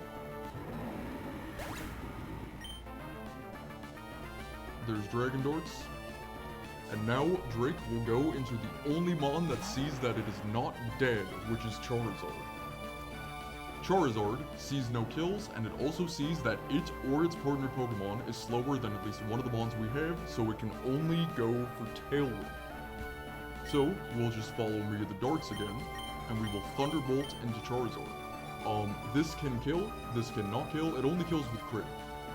Speaker 1: There's Dragon Darts. And now Drake will go into the only mon that sees that it is not dead, which is Charizard. Charizard sees no kills, and it also sees that it or its partner Pokemon is slower than at least one of the mons we have, so it can only go for Tailwind. So we'll just follow me the darts again, and we will Thunderbolt into Charizard. This can kill, this cannot kill, it only kills with crit.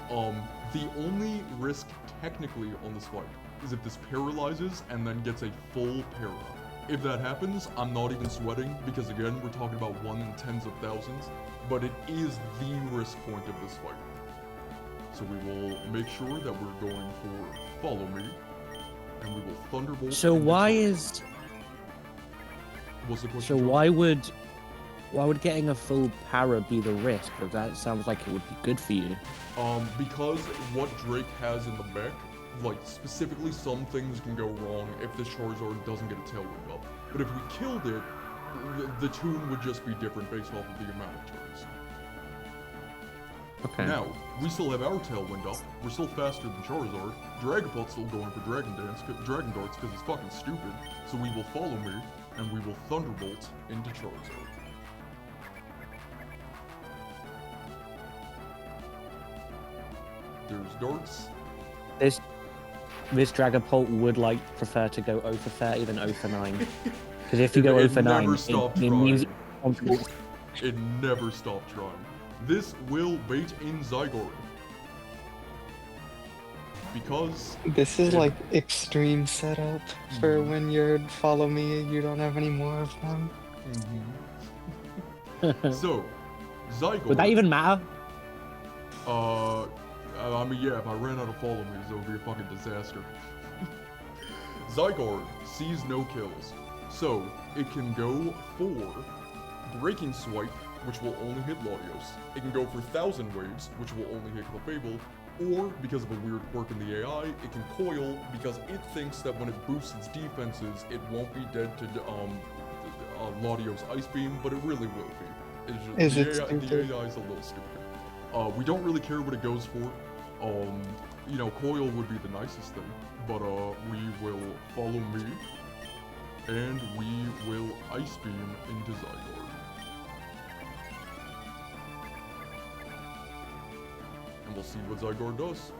Speaker 1: The only risk technically on this fight is if this paralyzes and then gets a full para. If that happens, I'm not even sweating, because again, we're talking about 1 in tens of thousands, but it is the risk point of this fight. So we will make sure that we're going for Follow Me, and we will Thunderbolt.
Speaker 2: So
Speaker 1: into
Speaker 2: why
Speaker 1: Charizard.
Speaker 2: is
Speaker 1: What's the question?
Speaker 2: so
Speaker 1: Joe?
Speaker 2: why would getting a full para be the risk? Because that sounds like it would be good for you.
Speaker 1: Because what Drake has in the back, like specifically some things can go wrong if this Charizard doesn't get a Tailwind up. But if we killed it, the tune would just be different based off of the amount of turns.
Speaker 2: Okay.
Speaker 1: Now, we still have our Tailwind up, we're still faster than Charizard, Dragapult's still going for Dragon Darts because it's fucking stupid, so we will Follow Me, and we will Thunderbolt into Charizard. There's darts.
Speaker 2: This Dragapult would prefer to go 0 for 30 than 0 for 9. Because if you go 0 for
Speaker 1: It
Speaker 2: 9,
Speaker 1: never stopped
Speaker 2: it means
Speaker 1: trying. It never stopped trying. This will bait in Zygarde. Because
Speaker 3: This is like extreme setup for
Speaker 1: Mhm.
Speaker 3: when you're follow me, you don't have any more of them.
Speaker 1: so Zygarde.
Speaker 2: would that even matter?
Speaker 1: I mean, yeah, if I ran out of Follow Me's, it would be a fucking disaster. Zygarde sees no kills, so it can go for Breaking Swipe, which will only hit Latios. It can go for 1,000 Waves, which will only hit Clefable, or, because of a weird quirk in the AI, it can Coil because it thinks that when it boosts its defenses, it won't be dead to Latios Ice Beam, but it really will be. It's just,
Speaker 3: Is it
Speaker 1: the
Speaker 3: stupid?
Speaker 1: AI is a little stupid. We don't really care what it goes for. You know, Coil would be the nicest thing, but we will Follow Me, and we will Ice Beam into Zygarde. And we'll see what Zygarde does.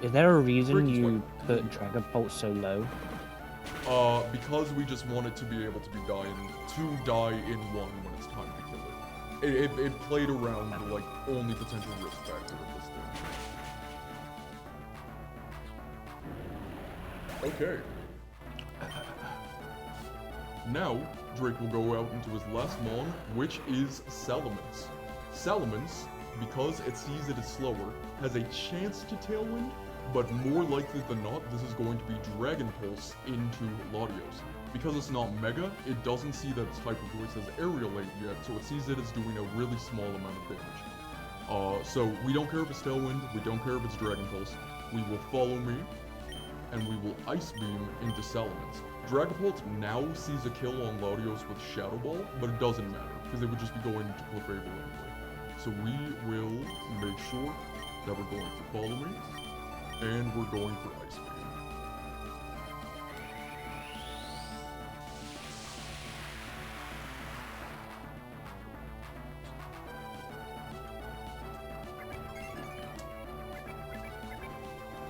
Speaker 2: Is there a reason
Speaker 1: Breaking
Speaker 2: you
Speaker 1: Swipe.
Speaker 2: put Dragapult so low?
Speaker 1: Because we just want it to be able to die in one when it's time to kill it. It played around the only potential risk factor of this thing. Okay. Now, Drake will go out into his last Mon, which is Salamence. Salamence, because it sees it as slower, has a chance to Tailwind, but more likely than not, this is going to be Dragon Pulse into Latios. Because it's not Mega, it doesn't see that its Hyper Voice has Aerial Aid yet, so it sees it as doing a really small amount of damage. So we don't care if it's Tailwind, we don't care if it's Dragon Pulse, we will Follow Me, and we will Ice Beam into Salamence. Dragapult now sees a kill on Latios with Shadow Ball, but it doesn't matter, because it would just be going into Clefable anyway. So we will make sure that we're going for Follow Me, and we're going for Ice Beam.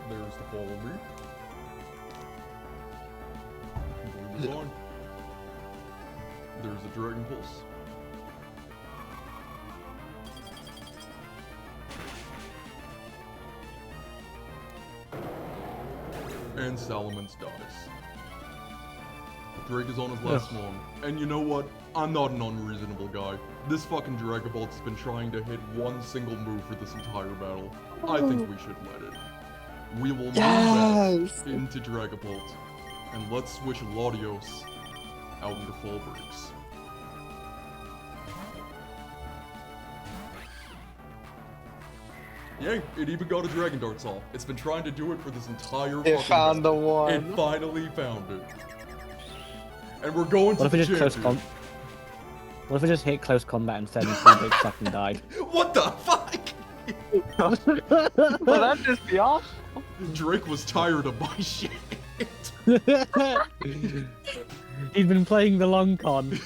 Speaker 1: There's the Follow Me. Move on. There's the Dragon Pulse. And Salamence dies. Drake is on his last one. And you know what? I'm not an unreasonable guy. This fucking Dragapult's been trying to hit one single move for this entire battle. I think we should let it. We will move
Speaker 3: Yes!
Speaker 1: that into Dragapult. And let's switch Latios out into Full Breaks. Yay, it even got a Dragon Darts off. It's been trying to do it for this entire
Speaker 3: It
Speaker 1: fucking
Speaker 3: found the
Speaker 1: battle.
Speaker 3: one.
Speaker 1: It finally found it. And we're going
Speaker 2: What
Speaker 1: to
Speaker 2: if
Speaker 1: the
Speaker 2: it just
Speaker 1: champion.
Speaker 2: What if I just hit close combat instead and Full Break stuck and died?
Speaker 1: What the fuck?
Speaker 3: Well, that'd just be awesome.
Speaker 1: Drake was tired of my shit.
Speaker 2: He's been playing the long con.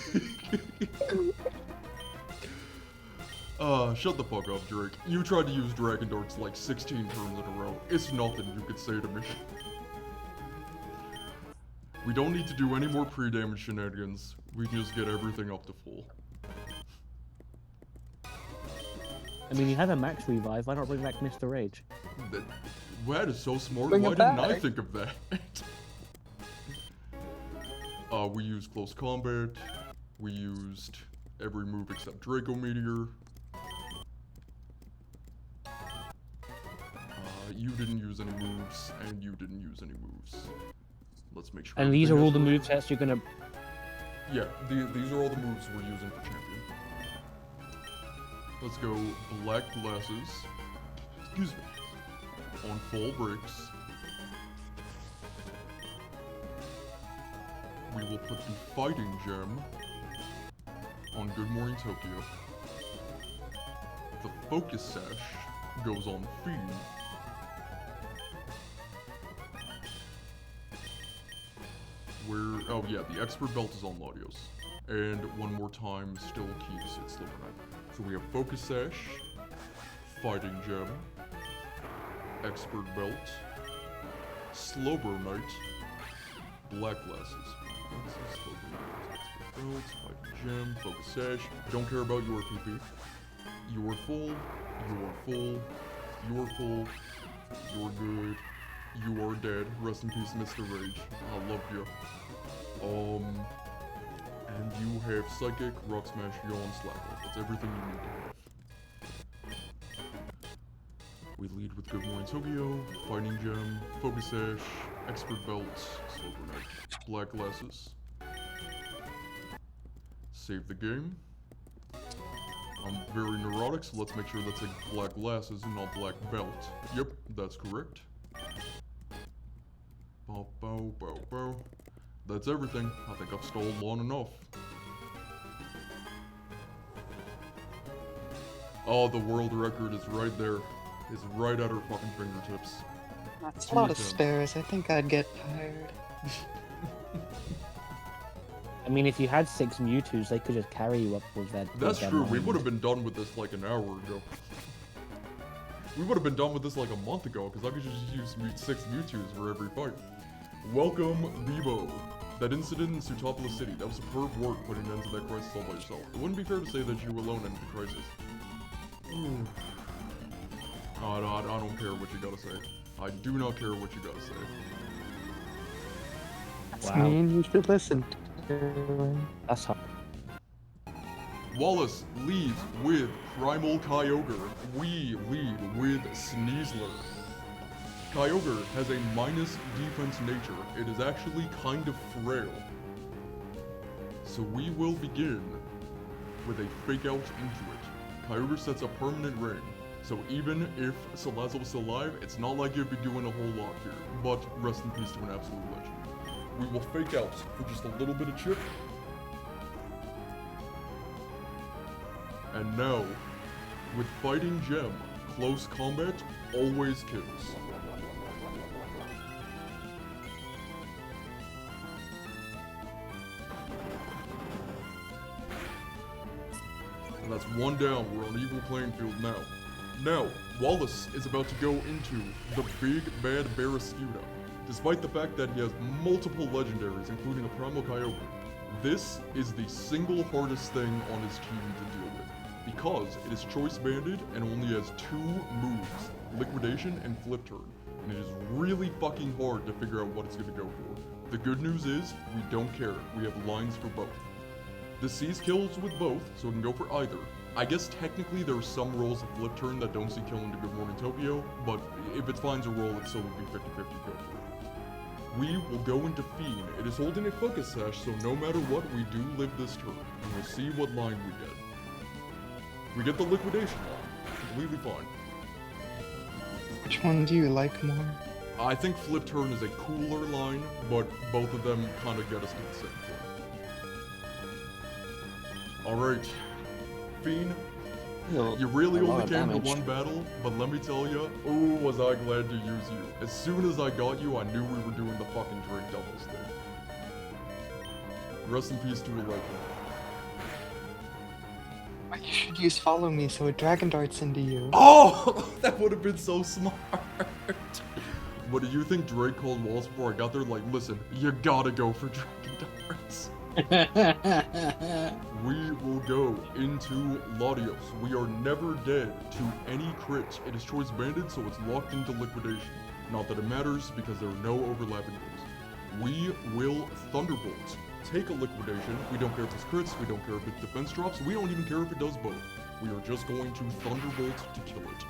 Speaker 1: Shut the fuck up, Drake. You tried to use Dragon Darts like 16 turns in a row. It's nothing you could say to me. We don't need to do any more pre-damage shenanigans. We can just get everything up to full.
Speaker 2: I mean, you have a max revive. Why not bring back Mr. Rage?
Speaker 1: That is so smart.
Speaker 3: Bring
Speaker 1: Why
Speaker 3: it
Speaker 1: didn't I
Speaker 3: back.
Speaker 1: think of that? We used close combat. We used every move except Draco Meteor. You didn't use any moves, and you didn't use any moves. Let's make sure.
Speaker 2: And these are
Speaker 1: everything
Speaker 2: all
Speaker 1: is
Speaker 2: the
Speaker 1: right.
Speaker 2: move sets you're gonna.
Speaker 1: Yeah, these are all the moves we're using for champion. Let's go black glasses. Excuse me. On full breaks. We will put the fighting gem on Good Morning Tokyo. The focus sash goes on Fiend. Oh yeah, the expert belt is on Latios. And one more time still keeps its Slipper Knight. So we have focus sash, fighting gem, expert belt, Slowbro Knight, black glasses. Expert belt, fighting gem, focus sash. Don't care about your PP. You're full, you're full, you're full, you're good, you are dead. Rest in peace, Mr. Rage. I love you. And you have Psychic, Rock Smash, Yawn, Slack Off. That's everything you need to have. We lead with Good Morning Tokyo, Fighting Gem, Focus Sash, Expert Belt, Silver Knight, Black Glasses. Save the game. I'm very neurotic, so let's make sure that's like black glasses and not black belt. Yep, that's correct. Bow, bow, bow, bow. That's everything. I think I've stalled long enough. Oh, the world record is right there. It's right at her fucking fingertips.
Speaker 3: That's a lot of
Speaker 1: 210.
Speaker 3: spares. I think I'd get tired.
Speaker 2: I mean, if you had 6 Mewtwo's, they could just carry you up with that.
Speaker 1: That's true. We would have been done with this like an hour ago. We would have been done with this like a month ago, because I could just use 6 Mewtwo's for every fight. Welcome, Bebo. That incident in Sutopolis City, that was superb work putting an end to that crisis all by yourself. It wouldn't be fair to say that you alone ended the crisis. Oh, no, I don't care what you gotta say. I do not care what you gotta say.
Speaker 3: That's
Speaker 2: Wow.
Speaker 3: mean. You should listen to him.
Speaker 2: That's hard.
Speaker 1: Wallace leads with Primal Kyogre. We lead with Sneasler. Kyogre has a minus defense nature. It is actually kind of frail. So we will begin with a fake out into it. Kyogre sets a permanent ring. So even if Salazzle was still alive, it's not like you'd be doing a whole lot here. But rest in peace to an absolute legend. We will fake out for just a little bit of chip. And now, with Fighting Gem, close combat always kills. And that's one down. We're on equal playing field now. Now, Wallace is about to go into the big bad Barraskewda. Despite the fact that he has multiple legendaries, including a Primal Kyogre, this is the single hardest thing on his team to deal with, because it is choice banded and only has 2 moves, Liquidation and Flip Turn, and it is really fucking hard to figure out what it's going to go for. The good news is, we don't care, we have lines for both. The sees kills with both, so it can go for either. I guess technically there are some rolls of Flip Turn that don't see kill into Good Morning Tokyo, but if it finds a roll, it still would be 50-50 go for it. We will go into Fiend. It is holding a Focus Sash, so no matter what, we do live this turn, and we'll see what line we get. We get the Liquidation line, completely fine.
Speaker 3: Which one do you like more?
Speaker 1: I think Flip Turn is a cooler line, but both of them kind of get us to the same point. Alright, Fiend, you really
Speaker 2: a lot
Speaker 1: only
Speaker 2: of
Speaker 1: came to
Speaker 2: damage.
Speaker 1: one battle, but let me tell you, oh, was I glad to use you. As soon as I got you, I knew we were doing the fucking Drake doubles thing. Rest in peace to a legend.
Speaker 3: But you should use Follow Me so it Dragon Darts into you.
Speaker 1: Oh, that would have been so smart. What do you think Drake called walls before I got there? Like, listen, you gotta go for Dragon Darts. We will go into Latios. We are never dead to any crit. It is choice banded, so it's locked into liquidation. Not that it matters, because there are no overlapping rules. We will Thunderbolt. Take a liquidation. We don't care if it's crits, we don't care if it defense drops, we don't even care if it does both. We are just going to Thunderbolt to kill it.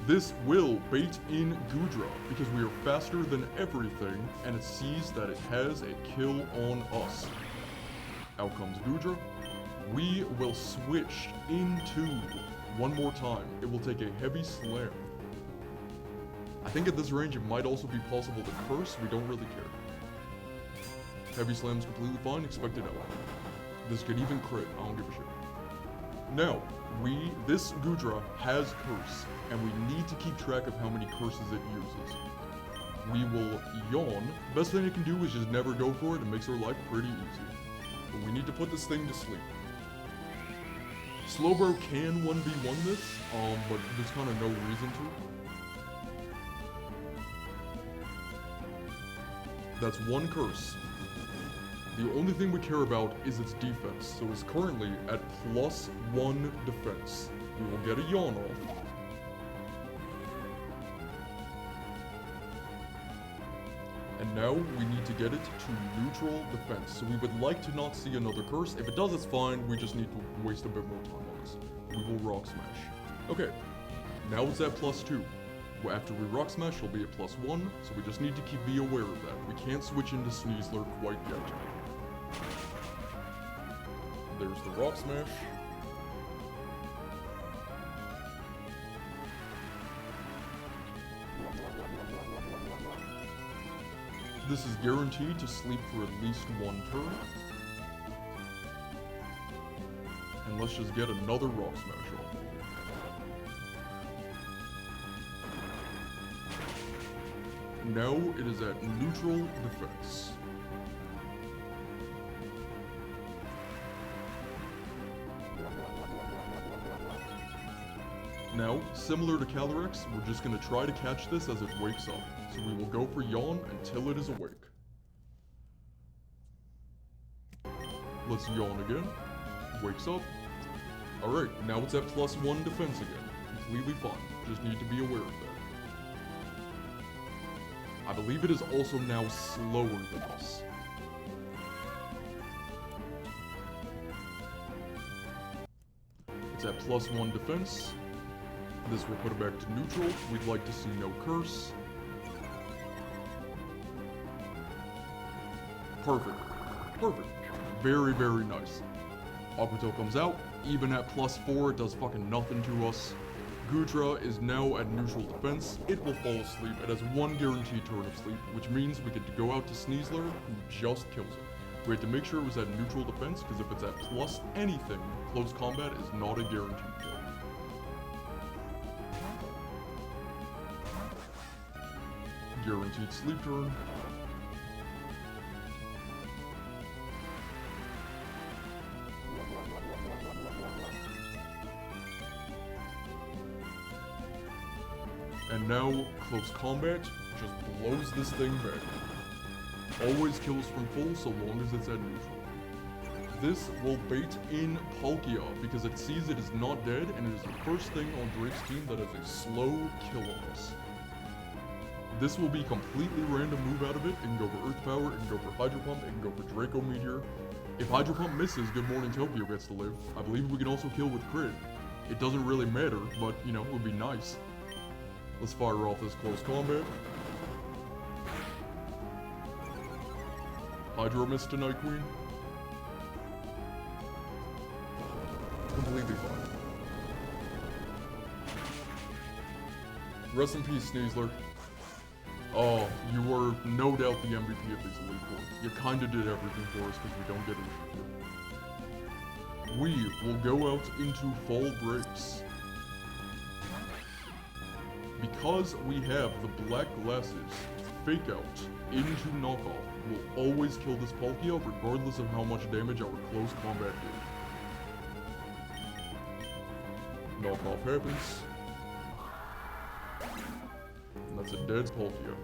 Speaker 1: This will bait in Gudra, because we are faster than everything, and it sees that it has a kill on us. Out comes Gudra. We will switch into, one more time, it will take a heavy slam. I think at this range it might also be possible to curse, we don't really care. Heavy slam's completely fine, expected out. This could even crit, I don't give a shit. Now, this Gudra has curse, and we need to keep track of how many curses it uses. We will yawn. Best thing it can do is just never go for it, and makes our life pretty easy. But we need to put this thing to sleep. Slowbro can 1v1 this, but there's kind of no reason to. That's one curse. The only thing we care about is its defense, so it's currently at +1 defense. We will get a yawn off. And now we need to get it to neutral defense, so we would like to not see another curse. If it does, it's fine, we just need to waste a bit more time on this. We will Rock Smash. Okay, now it's at +2. Well, after we Rock Smash, it'll be at +1, so we just need to be aware of that. We can't switch into Sneasler quite yet. There's the Rock Smash. This is guaranteed to sleep for at least one turn. And let's just get another Rock Smash off. Now it is at neutral defense. Now, similar to Calyrex, we're just going to try to catch this as it wakes up. So we will go for Yawn until it is awake. Let's Yawn again. Wakes up. Alright, now it's at +1 defense again. Completely fine. Just need to be aware of that. I believe it is also now slower than us. It's at +1 defense. This will put it back to neutral. We'd like to see no curse. Perfect. Perfect. Very, very nice. Aquato comes out. Even at +4, it does fucking nothing to us. Gudra is now at neutral defense. It will fall asleep. It has one guaranteed turn of sleep, which means we get to go out to Sneasler, who just kills it. We have to make sure it was at neutral defense, because if it's at plus anything, close combat is not a guaranteed kill. Guaranteed sleep turn. And now, close combat just blows this thing back. Always kills from full so long as it's at neutral. This will bait in Palkia because it sees it is not dead and it is the first thing on Drake's team that has a slow kill on us. This will be completely random move out of it. It can go for Earth Power, it can go for Hydro Pump, it can go for Draco Meteor. If Hydro Pump misses, Good Morning Tokyo gets to live. I believe we can also kill with crit. It doesn't really matter, but you know, it would be nice. Let's fire off this close combat. Hydro Mist to Night Queen. Completely fine. Rest in peace, Sneasler. Oh, you were no doubt the MVP of this Elite Four. You kinda did everything for us because we don't get it. We will go out into Fall Breaks. Because we have the black glasses, Fake Out into Knockoff will always kill this Palkia regardless of how much damage our close combat did. Knockoff happens. And that's a dead Palkia.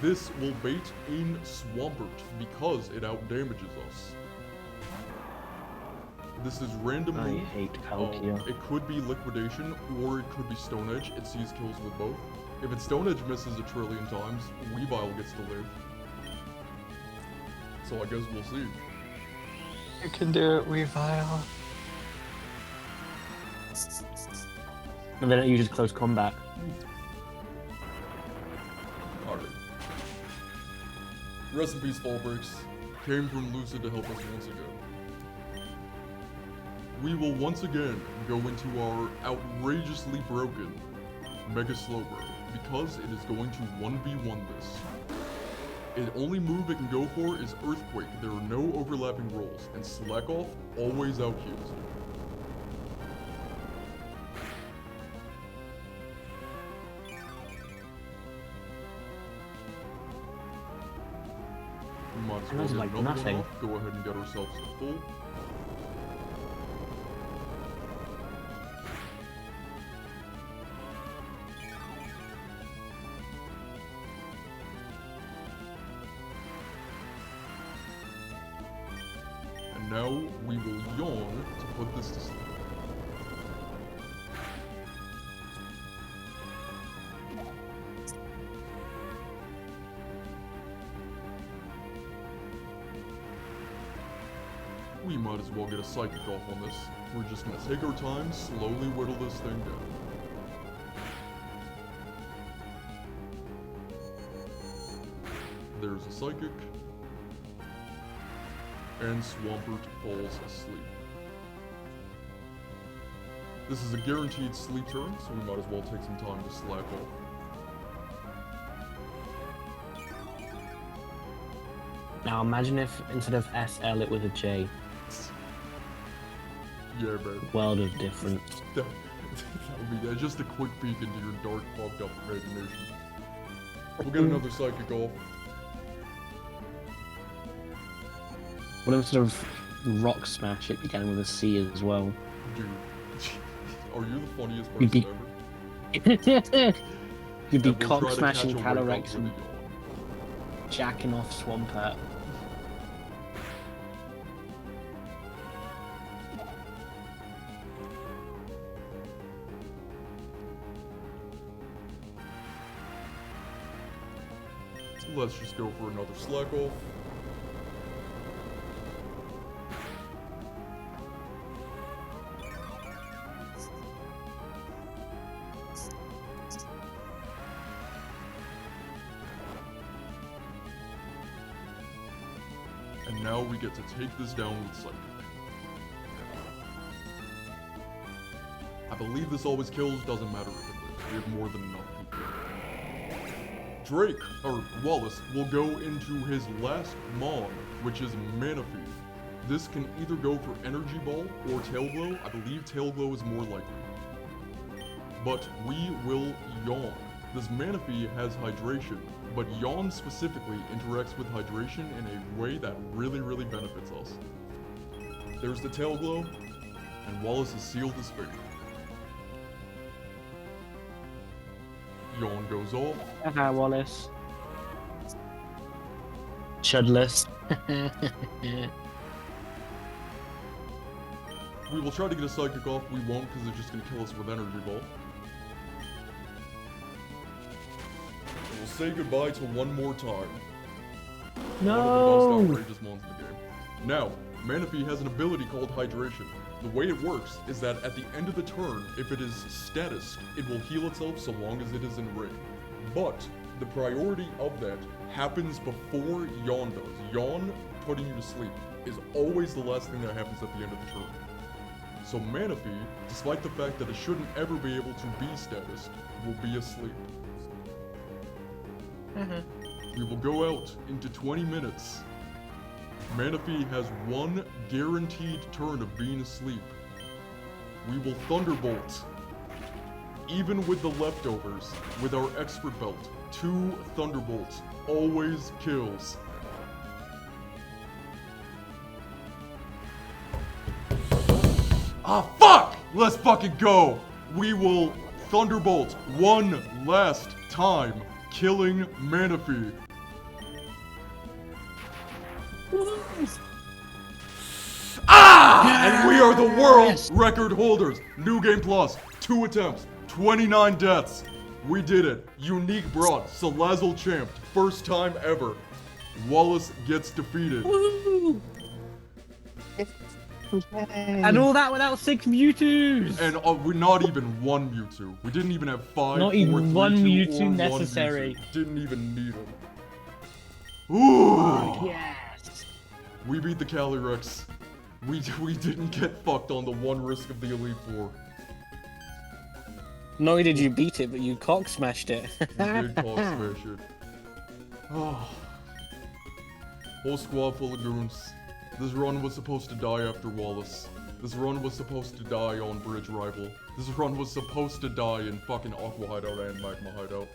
Speaker 1: This will bait in Swampert because it outdamages us. This is random
Speaker 2: I
Speaker 1: move.
Speaker 2: hate Palkia.
Speaker 1: It could be Liquidation or it could be Stone Edge. It sees kills with both. If it's Stone Edge misses a trillion times, Weavile gets to live. So I guess we'll see.
Speaker 3: You can do it, Weavile.
Speaker 2: And they don't use close combat.
Speaker 1: Alright. Rest in peace, Fall Breaks. Came from Lucid to help us once again. We will once again go into our outrageously broken Mega Slowbro because it is going to 1v1 this. The only move it can go for is Earthquake. There are no overlapping rolls, and Slack Off always out-heals. We might as well
Speaker 2: Sounds
Speaker 1: get
Speaker 2: like
Speaker 1: another one
Speaker 2: nothing.
Speaker 1: off. Go ahead and get ourselves to full. And now we will yawn to put this to sleep. We might as well get a Psychic off on this. We're just gonna take our time, slowly whittle this thing down. There's a Psychic. And Swampert falls asleep. This is a guaranteed sleep turn, so we might as well take some time to slack off.
Speaker 2: Now imagine if instead of SL it was a J.
Speaker 1: Yeah, man.
Speaker 2: World of difference.
Speaker 1: That would be just a quick peek into your dark, fogged up imagination. We'll get another Psychic off.
Speaker 2: What if instead of Rock Smash it began with a C as well?
Speaker 1: Dude, are you the funniest
Speaker 2: You'd
Speaker 1: person
Speaker 2: be-
Speaker 1: ever?
Speaker 2: You'd be
Speaker 1: And we'll try
Speaker 2: cock
Speaker 1: to
Speaker 2: smashing
Speaker 1: catch a wake up
Speaker 2: Calyrex
Speaker 1: with
Speaker 2: and
Speaker 1: a yawn.
Speaker 2: jacking off Swampert.
Speaker 1: Let's just go for another slack off. And now we get to take this down with Psychic. I believe this always kills, doesn't matter if it lives. We have more than enough people. Drake, or Wallace, will go into his last Mon, which is Manaphy. This can either go for Energy Ball or Tail Glow. I believe Tail Glow is more likely. But we will Yawn. This Manaphy has Hydration, but Yawn specifically interacts with Hydration in a way that really benefits us. There's the Tail Glow, and Wallace has sealed his fate. Yawn goes off.
Speaker 2: Haha, Wallace. Chudless.
Speaker 1: We will try to get a Psychic off. We won't because it's just going to kill us with Energy Ball. We'll say goodbye to one more time. One of the most outrageous mons in the game. Now, Manaphy has an ability called Hydration. The way it works is that at the end of the turn, if it is status, it will heal itself so long as it is in ring. But the priority of that happens before Yawn does. Yawn, putting you to sleep, is always the last thing that happens at the end of the turn. So Manaphy, despite the fact that it shouldn't ever be able to be status, will be asleep. We will go out into 20 minutes. Manaphy has one guaranteed turn of being asleep. We will Thunderbolt. Even with the leftovers, with our Expert Belt, 2 Thunderbolts always kills. Ah, fuck! Let's fucking go! We will Thunderbolt one last time, killing Manaphy. Ah! And we are the world record holders. New Game Plus, 2 attempts, 29 deaths. We did it. Unique brought, Salazzle champed, first time ever. Wallace gets defeated.
Speaker 2: Woo!
Speaker 3: Yay.
Speaker 2: And all that without 6 Mewtwo's!
Speaker 1: And we're not even one Mewtwo. We didn't even have 5,
Speaker 2: Not
Speaker 1: 4,
Speaker 2: even
Speaker 1: 3,
Speaker 2: one
Speaker 1: 2,
Speaker 2: Mewtwo
Speaker 1: or one
Speaker 2: necessary.
Speaker 1: Mewtwo. Didn't even need him. Ooh!
Speaker 2: Yes!
Speaker 1: We beat the Calyrex. We didn't get fucked on the one risk of the Elite Four.
Speaker 2: Not only did you beat it, but you cock smashed it.
Speaker 1: We did cock smash it. Oh. Whole squad full of goons. This run was supposed to die after Wallace. This run was supposed to die on Bridge Rival. This run was supposed to die in fucking Aqua Hideout and Magma Hideout.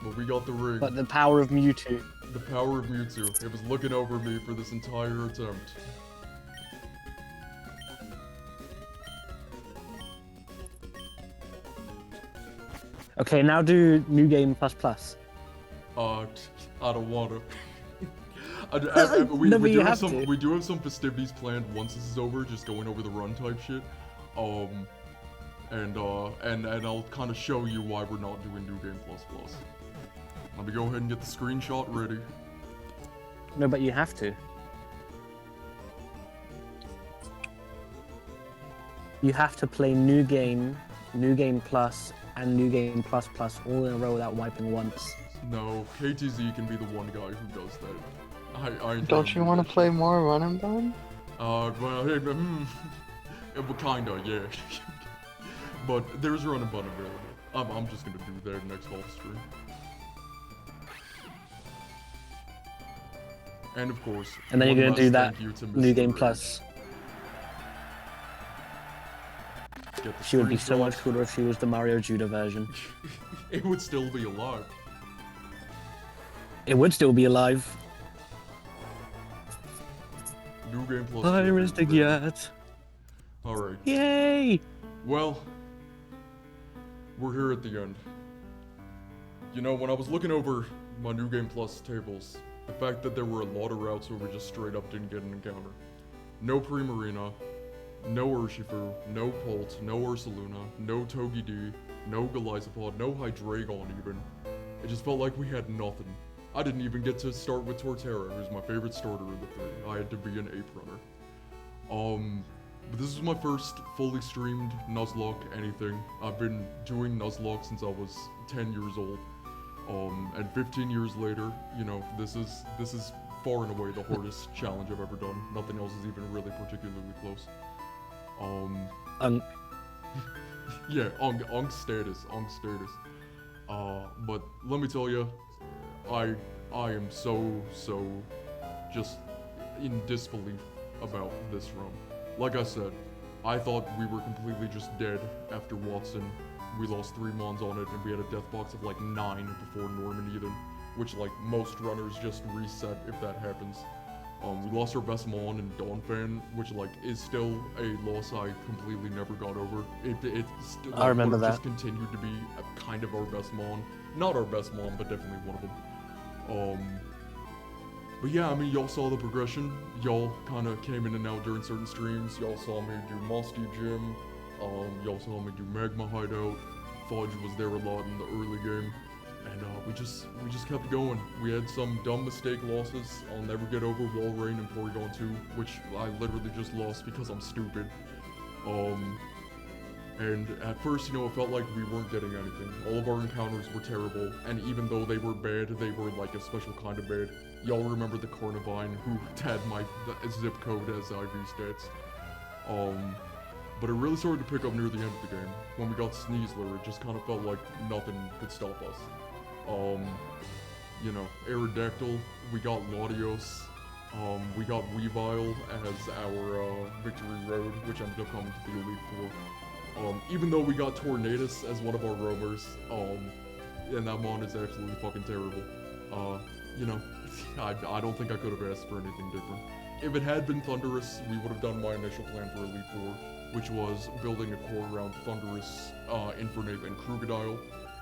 Speaker 1: But we got the ring.
Speaker 2: But the power of Mewtwo.
Speaker 1: The power of Mewtwo. It was looking over me for this entire attempt.
Speaker 2: Okay, now do New Game Plus Plus.
Speaker 1: I don't wanna.
Speaker 2: No, but you have to.
Speaker 1: We do have some festivities planned once this is over, just going over the run type shit. And I'll kind of show you why we're not doing New Game Plus Plus. Let me go ahead and get the screenshot ready.
Speaker 2: No, but you have to. You have to play New Game Plus, and New Game Plus Plus all in a row without wiping once.
Speaker 1: No, KTZ can be the one guy who does that. I
Speaker 3: Don't you want to play more Run Bun?
Speaker 1: Well, hey, well, kinda, yeah. But there's Run Bun available. I'm just gonna do that next off stream. And of course,
Speaker 2: And then you're
Speaker 1: one
Speaker 2: gonna do
Speaker 1: last
Speaker 2: that
Speaker 1: thank you to
Speaker 2: New
Speaker 1: Mr.
Speaker 2: Game
Speaker 1: Ray.
Speaker 2: Plus.
Speaker 1: Get the
Speaker 2: She would be so much
Speaker 1: screenshot.
Speaker 2: cooler if she was the Mario Judah version.
Speaker 1: It would still be alive.
Speaker 2: It would still be alive.
Speaker 1: New Game Plus.
Speaker 2: Where
Speaker 1: will
Speaker 2: is
Speaker 1: be
Speaker 2: the
Speaker 1: ready.
Speaker 2: yet?
Speaker 1: Alright.
Speaker 2: Yay!
Speaker 1: Well, we're here at the end. You know, when I was looking over my New Game Plus tables, the fact that there were a lot of routes where we just straight up didn't get an encounter. No Primarina, no Urshifu, no Polt, no Ursaluna, no Togepi, no Golisopod, no Hydreigon even. It just felt like we had nothing. I didn't even get to start with Torterra, who's my favorite starter of the three. I had to be an ape runner. But this is my first fully streamed Nuzlocke anything. I've been doing Nuzlocke since I was 10 years old. And 15 years later, you know, this is far and away the hardest challenge I've ever done. Nothing else is even really particularly close. Yeah, Unk status. But let me tell you, I am so just in disbelief about this run. Like I said, I thought we were completely just dead after Watson. We lost 3 Mons on it, and we had a death box of like 9 before Norman Eden, which like most runners just reset if that happens. We lost our best Mon in Dawnfan, which like is still a loss I completely never got over. It still,
Speaker 2: I remember
Speaker 1: would've
Speaker 2: that.
Speaker 1: just continued to be kind of our best Mon. Not our best Mon, but definitely one of them. But yeah, I mean, y'all saw the progression. Y'all kind of came in and out during certain streams. Y'all saw me do Musty Gym. Y'all saw me do Magma Hideout. Fudge was there a lot in the early game. And we just kept going. We had some dumb mistake losses. I'll never get over Wall Rain and Porygon 2, which I literally just lost because I'm stupid. And at first, you know, it felt like we weren't getting anything. All of our encounters were terrible, and even though they were bad, they were like a special kind of bad. Y'all remember the Carnivine who had my zip code as IV stats. But it really started to pick up near the end of the game. When we got Sneasler, it just kind of felt like nothing could stop us. You know, Aerodactyl, we got Latios, we got Weavile as our Victory Road, which ended up coming to the Elite Four. Even though we got Tornadus as one of our roamers, and that Mon is absolutely fucking terrible. You know, I don't think I could have asked for anything different. if it had been Thunderous, we would have done my initial plan for Elite Four, which was building a core around Thunderous, Infernape, and Krookodile,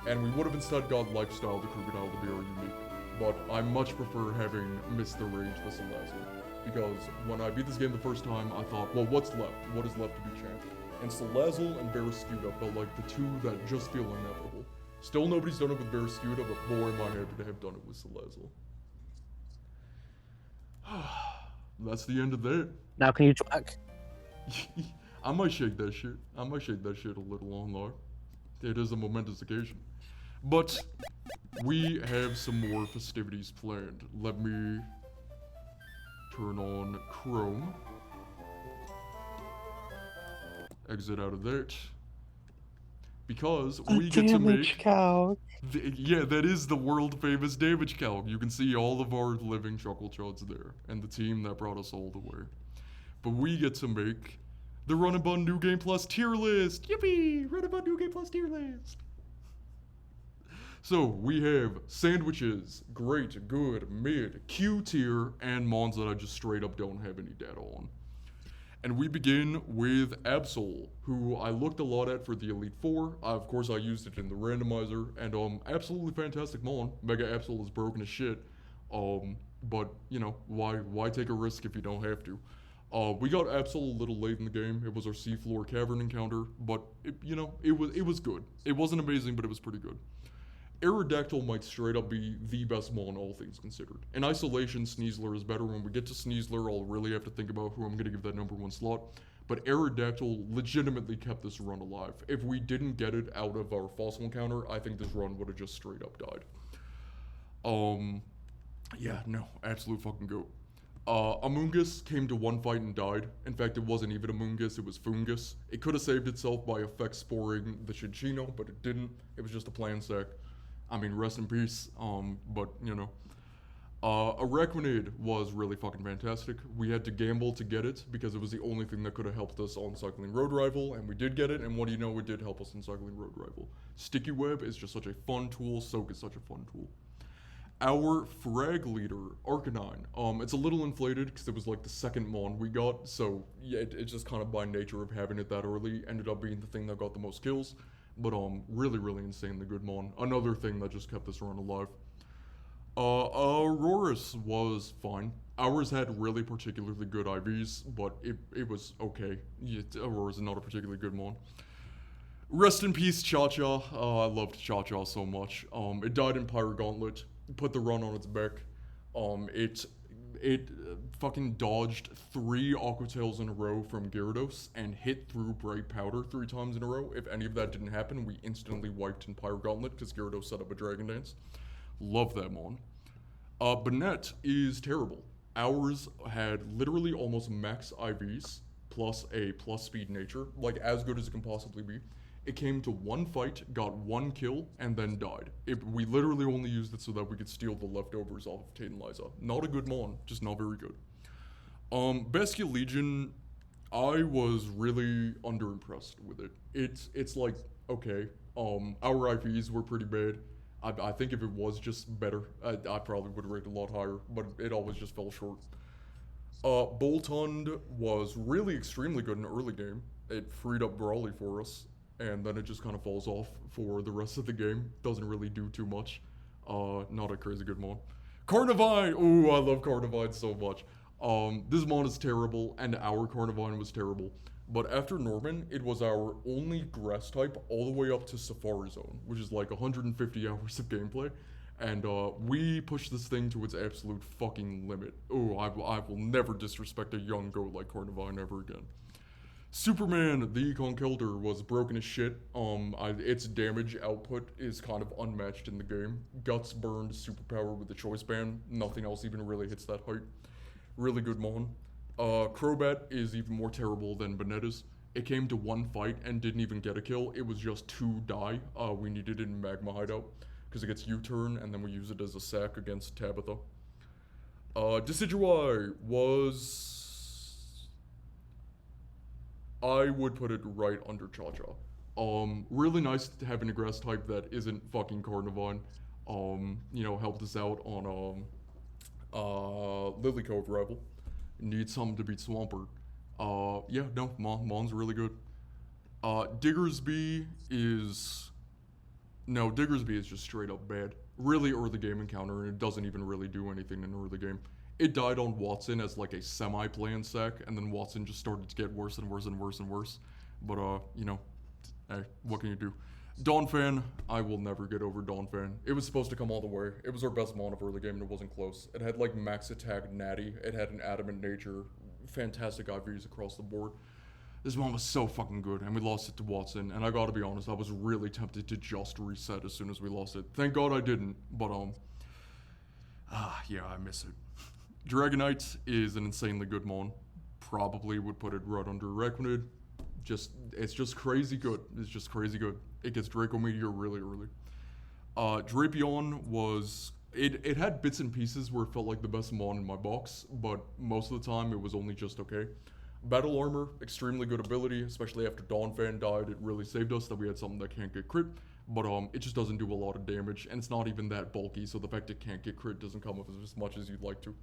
Speaker 1: and we would have instead got Lifestyle the Krookodile to be our unique. But I much prefer having Mr. Rage the Salazzle, because when I beat this game the first time, I thought, well, what's left? What is left to be champed? And Salazzle and Barraskewda felt like the two that just feel inevitable. Still nobody's done it with Barraskewda, but boy am I happy to have done it with Salazzle. That's the end of that.
Speaker 2: Now can you track?
Speaker 1: I might shake that shit. I might shake that shit a little on there. It is a momentous occasion. But we have some more festivities planned. Let me turn on Chrome. Exit out of that. Because we get to make... yeah, that is the world famous damage calc. You can see all of our living Chuckle Chuds there, and the team that brought us all the way. But we get to make the Run Bun New Game Plus tier list. Yippee! Run Bun New Game Plus tier list. So we have sandwiches, great, good, mid, Q tier, and mons that I just straight up don't have any data on. And we begin with Absol, who I looked a lot at for the Elite Four. Of course, I used it in the randomizer, and absolutely fantastic mon. Mega Absol is broken as shit. But you know, why take a risk if you don't have to? We got Absol a little late in the game. It was our seafloor cavern encounter, but it was good. It wasn't amazing, but it was pretty good. Aerodactyl might straight up be the best mon, all things considered. In isolation, Sneasler is better. When we get to Sneasler, I'll really have to think about who I'm going to give that number one slot. But Aerodactyl legitimately kept this run alive. If we didn't get it out of our fossil encounter, I think this run would have just straight up died. Yeah, no, absolute fucking goat. Amoonguss came to one fight and died. In fact, it wasn't even Amoonguss, it was Foongus. It could have saved itself by effect sporing the Chinchino, but it didn't. It was just a plan sack. I mean, rest in peace, but, you know. Araquanid was really fucking fantastic. We had to gamble to get it, because it was the only thing that could have helped us on Cycling Road Rival, and we did get it, and what do you know, it did help us on Cycling Road Rival. Sticky Web is just such a fun tool, Soak is such a fun tool. Our frag leader, Arcanine, it's a little inflated, because it was like the second mon we got, so yeah, it's just kind of by nature of having it that early, ended up being the thing that got the most kills. But really, really insanely good mon. Another thing that just kept this run alive. Aurorus was fine. Ours had really particularly good IVs, but it was okay. Aurorus is not a particularly good mon. Rest in peace, Cha-Cha. I loved Cha-Cha so much. It died in Pyro Gauntlet. Put the run on its back. It fucking dodged 3 Aqua Tails in a row from Gyarados and hit through Bright Powder 3 times in a row. If any of that didn't happen, we instantly wiped in Pyro Gauntlet because Gyarados set up a Dragon Dance. Love that mon. Banette is terrible. Ours had literally almost max IVs plus a plus speed nature, like as good as it can possibly be. It came to one fight, got 1 kill, and then died. We literally only used it so that we could steal the leftovers off of Tate and Liza. Not a good mon, just not very good. Baskia Legion, I was really underimpressed with it. It's like, okay, our IVs were pretty bad. I think if it was just better, I probably would have rated a lot higher, but it always just fell short. Boltund was really extremely good in the early game. It freed up Brawly for us. And then it just kind of falls off for the rest of the game. Doesn't really do too much. Not a crazy good mon. Carnivine! Ooh, I love Carnivine so much. This mon is terrible, and our Carnivine was terrible. But after Norman, it was our only grass type all the way up to Safari Zone, which is like 150 hours of gameplay. And we pushed this thing to its absolute fucking limit. Ooh, I will never disrespect a young goat like Carnivine ever again. Superman, the Conkeldurr, was broken as shit. Its damage output is kind of unmatched in the game. Guts burned superpower with the choice band. Nothing else even really hits that height. Really good mon. Crobat is even more terrible than Banetta's. It came to 1 fight and didn't even get a kill. It was just 2 die. We needed it in Magma Hideout because it gets U-turn and then we use it as a sack against Tabitha. Decidueye was... I would put it right under Cha-Cha. Really nice having a grass type that isn't fucking Carnivine. Helped us out on Lily Cove Rival. Need something to beat Swampert. Yeah, no, Mon's really good. Diggersby is... No, Diggersby is just straight up bad. Really early game encounter, and it doesn't even really do anything in early game. It died on Watson as like a semi-planned sack, and then Watson just started to get worse and worse and worse and worse. But, you know, hey, what can you do? Dawnfan, I will never get over Dawnfan. It was supposed to come all the way. It was our best mon of early game, and it wasn't close. It had like max attack natty. It had an adamant nature. Fantastic IVs across the board. This mon was so fucking good, and we lost it to Watson. And I gotta be honest, I was really tempted to just reset as soon as we lost it. Thank God I didn't, but yeah, I miss it. Dragonite is an insanely good mon. Probably would put it right under Requinid. It's just crazy good. It's just crazy good. It gets Draco Meteor really early. Drapion was... It had bits and pieces where it felt like the best mon in my box, but most of the time it was only just okay. Battle Armor, extremely good ability, especially after Dawnfan died. It really saved us that we had something that can't get crit, but it just doesn't do a lot of damage, and it's not even that bulky, so the fact it can't get crit doesn't come up as much as you'd like to.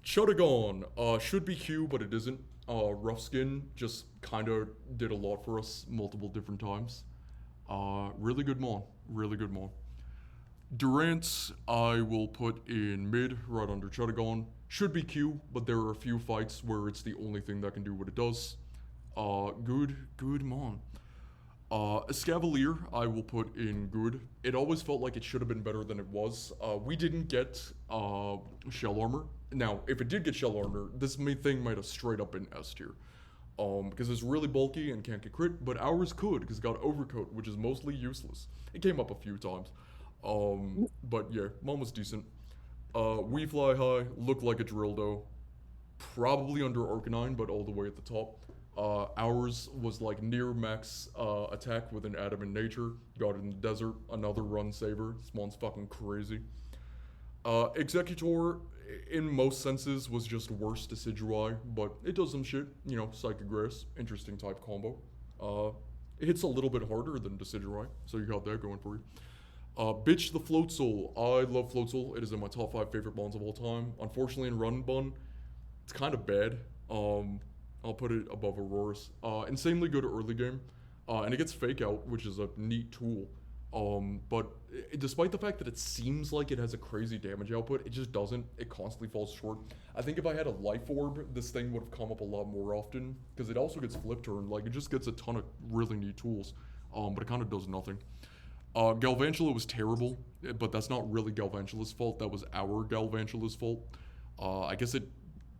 Speaker 1: Chudagon, should be Q, but it isn't. Rough Skin just kind of did a lot for us multiple different times. Really good mon. Really good mon. Durant, I will put in mid, right under Chudagon. Should be Q, but there are a few fights where it's the only thing that can do what it does. Good mon. Escavalier, I will put in good. It always felt like it should have been better than it was. We didn't get shell armor. Now, if it did get shell armor, this thing might have straight up been S tier. Because it's really bulky and can't get crit, but ours could, because it got overcoat, which is mostly useless. It came up a few times. But yeah, mon was decent. We Fly High, looked like a Drildo. Probably under Arcanine, but all the way at the top. Ours was like near max attack with an adamant nature. Got it in the desert, another run saver. This mon's fucking crazy. Executor, in most senses, was just worse Decidueye, but it does some shit. You know, Psychic Grass, interesting type combo. It hits a little bit harder than Decidueye, so you got that going for you. Bitch the Float Soul. I love Float Soul. It is in my top 5 favorite mons of all time. Unfortunately, in Run Bun, it's kind of bad. I'll put it above Aurora's. Insanely good early game. And it gets Fake Out, which is a neat tool. But despite the fact that it seems like it has a crazy damage output, it just doesn't. It constantly falls short. I think if I had a Life Orb, this thing would have come up a lot more often. Because it also gets Flip Turn. Like, it just gets a ton of really neat tools. But it kind of does nothing. Galvantula was terrible, but that's not really Galvantula's fault. That was our Galvantula's fault. I guess it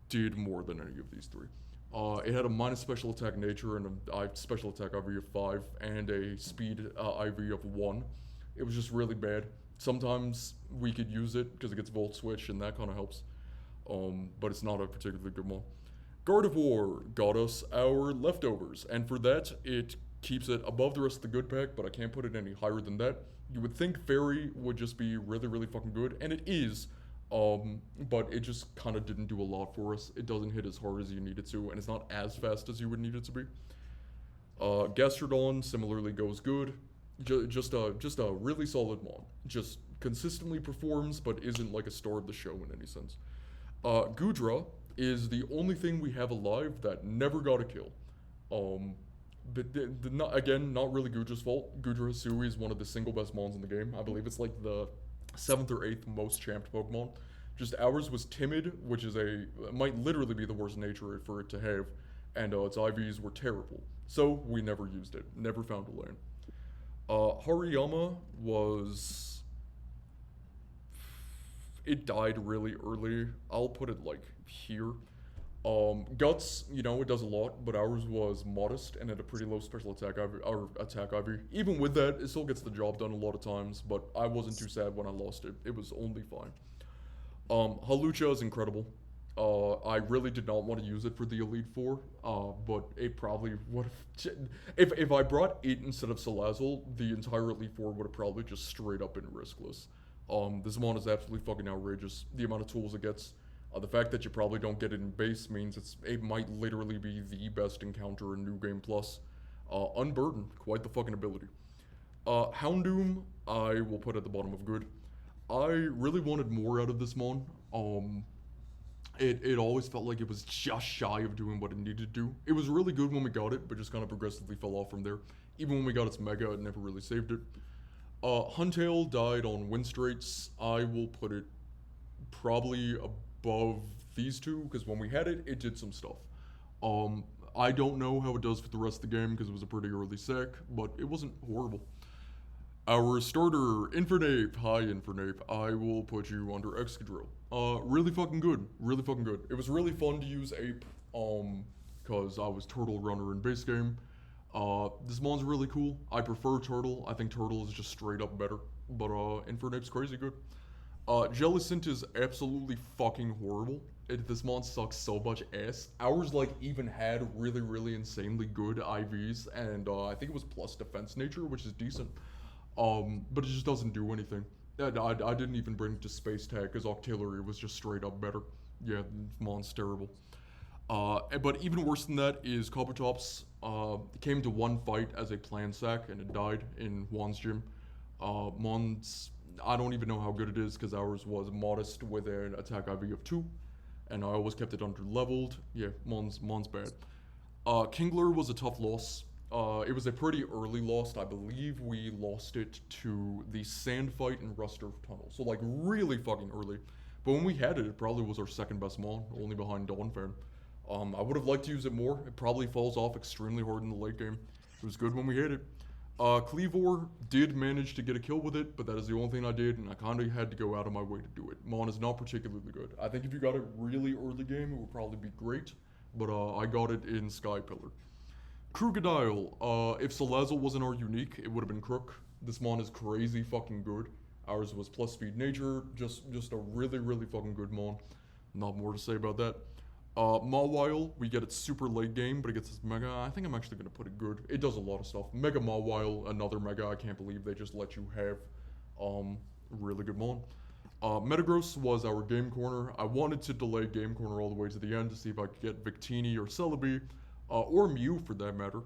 Speaker 1: did more than any of these three. It had a minus special attack nature and a special attack IV of 5 and a speed IV of 1. It was just really bad. Sometimes we could use it because it gets Volt Switch and that kind of helps. But it's not a particularly good one. Gardevoir got us our leftovers, and for that it keeps it above the rest of the good pack, but I can't put it any higher than that. You would think Fairy would just be really, really fucking good, and it is. But it just kind of didn't do a lot for us. It doesn't hit as hard as you need it to, and it's not as fast as you would need it to be. Gastrodon similarly goes good. Just a really solid mon. Just consistently performs, but isn't like a star of the show in any sense. Goodra is the only thing we have alive that never got a kill. But again, not really Goodra's fault. Goodra Hisui is one of the single best mons in the game. I believe it's like the 7th or 8th most champed Pokemon. Just ours was Timid, which is might literally be the worst nature for it to have, and its IVs were terrible. So we never used it, never found a lane. Hariyama was... It died really early. I'll put it like here. Guts, you know, it does a lot, but ours was modest and had a pretty low special attack IV, or attack IV. Even with that, it still gets the job done a lot of times, but I wasn't too sad when I lost it. It was only fine. Halucha is incredible. I really did not want to use it for the Elite Four, but it probably would have... If I brought 8 instead of Salazzle, the entire Elite Four would have probably just straight up been riskless. This mon is absolutely fucking outrageous. The amount of tools it gets. The fact that you probably don't get it in base means it might literally be the best encounter in New Game Plus. Unburdened, quite the fucking ability. Houndoom, I will put at the bottom of good. I really wanted more out of this mon. It always felt like it was just shy of doing what it needed to do. It was really good when we got it, but just kind of progressively fell off from there. Even when we got its mega, it never really saved it. Huntail died on win straits. I will put it probably above these two, because when we had it, it did some stuff. I don't know how it does for the rest of the game, because it was a pretty early sack, but it wasn't horrible. Our starter, Infernape. Hi, Infernape. I will put you under Excadrill. Really fucking good. Really fucking good. It was really fun to use Ape, because I was Turtle Runner in base game. This mon's really cool. I prefer Turtle. I think Turtle is just straight up better. But, Infernape's crazy good. Jellicent is absolutely fucking horrible. This mon sucks so much ass. Ours, like, even had really, really insanely good IVs, and, I think it was plus defense nature, which is decent. But it just doesn't do anything. I didn't even bring it to Space Tag because Octillery was just straight up better. Yeah, mon's terrible. But even worse than that is Coppertops. It came to one fight as a plan sack and it died in Juan's gym. Mon's, I don't even know how good it is because ours was modest with an attack IV of 2. And I always kept it under leveled. Yeah, Mon's bad. Kingler was a tough loss. It was a pretty early loss. I believe we lost it to the sand fight in Rusturf Tunnel. So, like, really fucking early. But when we had it, it probably was our second best mon, only behind Dawnfan. I would have liked to use it more. It probably falls off extremely hard in the late game. It was good when we hit it. Cleavor did manage to get a kill with it, but that is the only thing I did, and I kind of had to go out of my way to do it. Mon is not particularly good. I think if you got it really early game, it would probably be great. But I got it in Sky Pillar. Krookodile. If Salazzle wasn't our unique, it would have been Crook. This mon is crazy fucking good. Ours was plus speed nature, just a really, really fucking good mon. Not more to say about that. Mawile, we get it super late game, but it gets this mega. I think I'm actually going to put it good. It does a lot of stuff. Mega Mawile, another mega. I can't believe they just let you have really good mon. Metagross was our game corner. I wanted to delay game corner all the way to the end to see if I could get Victini or Celebi. Or Mew for that matter.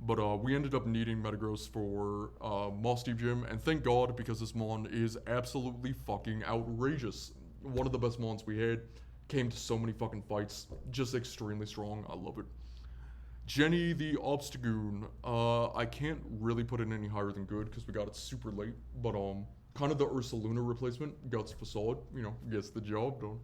Speaker 1: But we ended up needing Metagross for Moss Deep Gym, and thank God because this mon is absolutely fucking outrageous. One of the best mons we had. Came to so many fucking fights. Just extremely strong. I love it. Jenny the Obstagoon. I can't really put it any higher than good because we got it super late. But kind of the Ursaluna replacement. Guts Facade, gets the job done.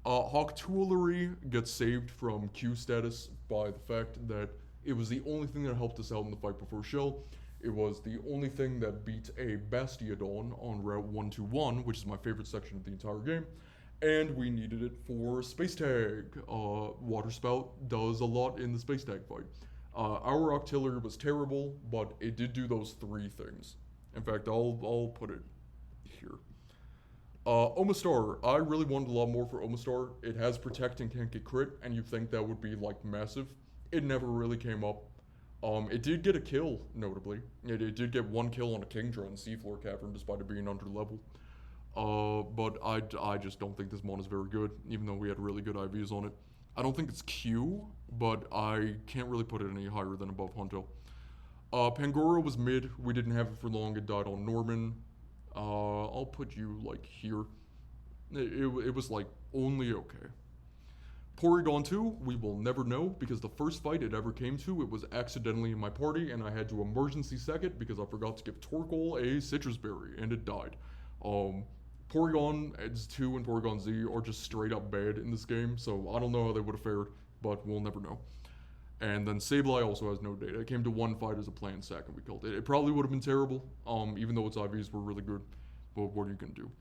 Speaker 1: Hawktoolery gets saved from Q status by the fact that it was the only thing that helped us out in the fight before Shell. It was the only thing that beat a Bastiodon on Route 121, which is my favorite section of the entire game. And we needed it for Space Tag. Water Spout does a lot in the Space Tag fight. Our Octillery was terrible, but it did do those 3 things. In fact, I'll put it here. Omastar, I really wanted a lot more for Omastar. It has Protect and can't get crit, and you think that would be, like, massive. It never really came up. It did get a kill, notably. It did get 1 kill on a Kingdra in Seafloor Cavern, despite it being under level. But I just don't think this mon is very good, even though we had really good IVs on it. I don't think it's Q, but I can't really put it any higher than above Hunto. Pangoro was mid. We didn't have it for long. It died on Norman. I'll put you, like, here. It was, like, only okay. Porygon 2, we will never know, because the first fight it ever came to, it was accidentally in my party, and I had to emergency sack it because I forgot to give Torkoal a Citrus Berry, and it died. Porygon Z2 and Porygon Z are just straight up bad in this game, so I don't know how they would have fared, but we'll never know. And then Sableye also has no data. It came to one fight as a planned sack and we killed it. It probably would have been terrible, even though its IVs were really good. But what are you going to do?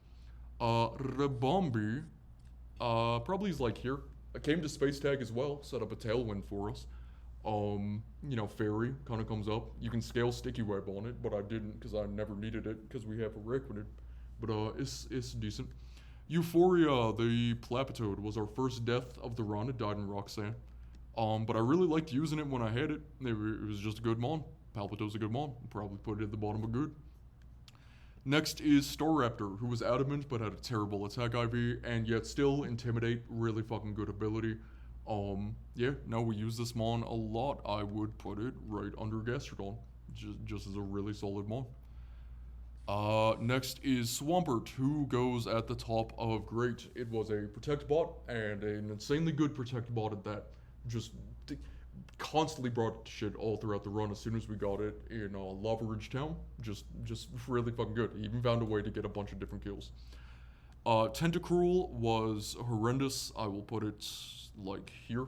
Speaker 1: Rebombi, probably is like here. It came to Space Tag as well, set up a Tailwind for us. Fairy kind of comes up. You can scale Sticky Web on it, but I didn't because I never needed it because we have a Requinid. But it's decent. Euphoria, the Plapitoad, was our first death of the run. It died in Roxanne. But I really liked using it when I had it. It was just a good mon. Palpitoad's a good mon. Probably put it at the bottom of good. Next is Staraptor, who was adamant but had a terrible attack IV, and yet still Intimidate, really fucking good ability. No, we use this mon a lot. I would put it right under Gastrodon, just as a really solid mon. Next is Swampert, who goes at the top of Great. It was a Protect bot, and an insanely good Protect bot at that. Just constantly brought shit all throughout the run as soon as we got it in Lava Ridge Town. Just really fucking good. He even found a way to get a bunch of different kills. Tentacruel was horrendous. I will put it like here.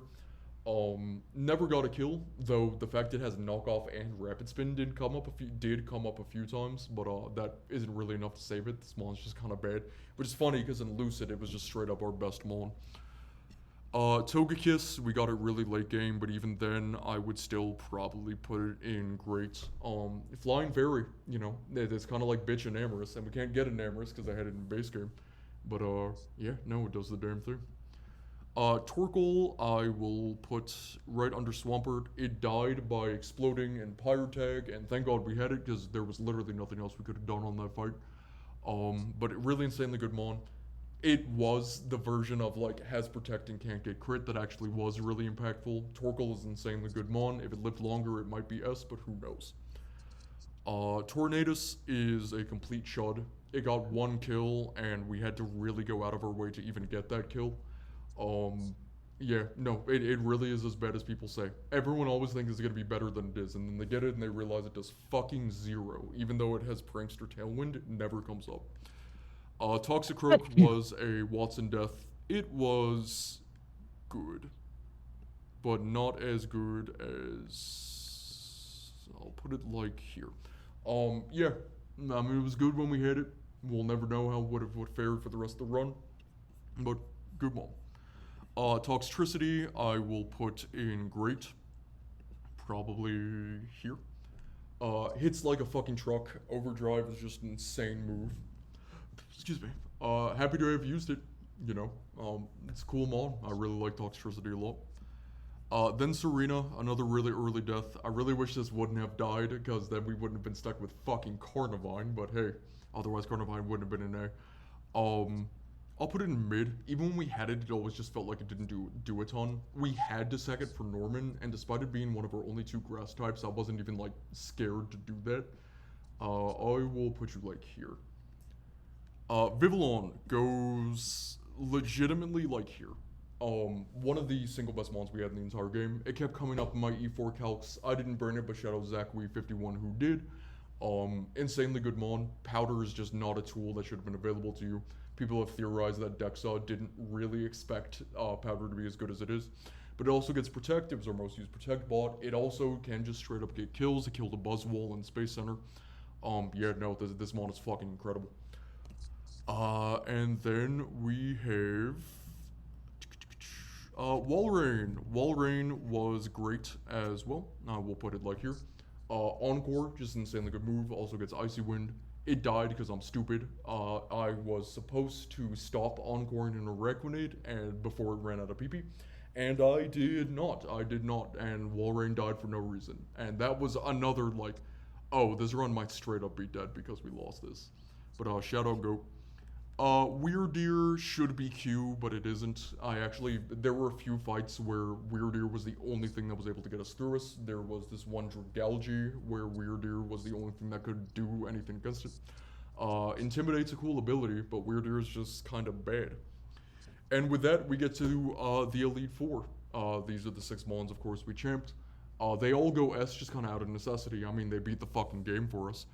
Speaker 1: Never got a kill, though the fact it has knockoff and rapid spin did come up a few times, but that isn't really enough to save it. This mon's just kind of bad, which is funny because in Lucid it was just straight up our best mon. Togekiss, we got it really late game, but even then I would still probably put it in Great. Flying Fairy, you know, it's kind of like Bitch and Amorous, and we can't get an Amorous because I had it in base game, but yeah, no, it does the damn thing. Torkoal, I will put right under Swampert. It died by exploding in Pyrotag, and thank God we had it, because there was literally nothing else we could have done on that fight. But it really insanely good mon. It was the version of, like, has Protect and can't get crit that actually was really impactful. Torkoal is insanely good mon. If it lived longer, it might be S, but who knows. Tornadus is a complete chud. It got one kill, and we had to really go out of our way to even get that kill. Yeah, no, it really is as bad as people say. Everyone always thinks it's gonna be better than it is, and then they get it and they realize it does fucking zero. Even though it has Prankster Tailwind, it never comes up. Toxicroak was a Watson death. It was good, but not as good as... I'll put it like here. Yeah, I mean, it was good when we had it. We'll never know how it would fared for the rest of the run, but good one. Toxtricity, I will put in Great. Probably here. Hits like a fucking truck. Overdrive is just an insane move. Excuse me. Happy to have used it, you know. It's a cool mod. I really like Toxtricity a lot. Then Serena, another really early death. I really wish this wouldn't have died, because then we wouldn't have been stuck with fucking Carnivine, but hey, otherwise Carnivine wouldn't have been in A. I'll put it in mid. Even when we had it, it always just felt like it didn't do a ton. We had to sack it for Norman, and despite it being one of our only two grass types, I wasn't even, like, scared to do that. I will put you, like, here. Vivillon goes legitimately, like, here. One of the single best mons we had in the entire game. It kept coming up in my E4 calcs. I didn't burn it, but shout out Zachary51 who did. Insanely good mon. Powder is just not a tool that should have been available to you. People have theorized that Dexa didn't really expect Powder to be as good as it is. But it also gets Protect. It was our most used Protect bot. It also can just straight up get kills. It killed a Buzzwole in Space Center. Yeah, no, this mon is fucking incredible. And then we have... Walrein. Walrein was great as well. We'll put it like here. Encore, just an insanely good move. Also gets Icy Wind. It died because I'm stupid. I was supposed to stop Encoring in a Requinade and before it ran out of PP. And I did not. And Walrein died for no reason. And that was another, like, oh, this run might straight up be dead because we lost this. But shout out Goat. Weirdeer should be Q, but it isn't. There were a few fights where Weirdeer was the only thing that was able to get us through us. There was this one Dragalge where Weirdeer was the only thing that could do anything against it. Intimidate's a cool ability, but Weirdeer is just kind of bad. And with that, we get to the Elite Four. These are the 6 mons, of course, we champed. They all go S just kind of out of necessity. I mean, they beat the fucking game for us.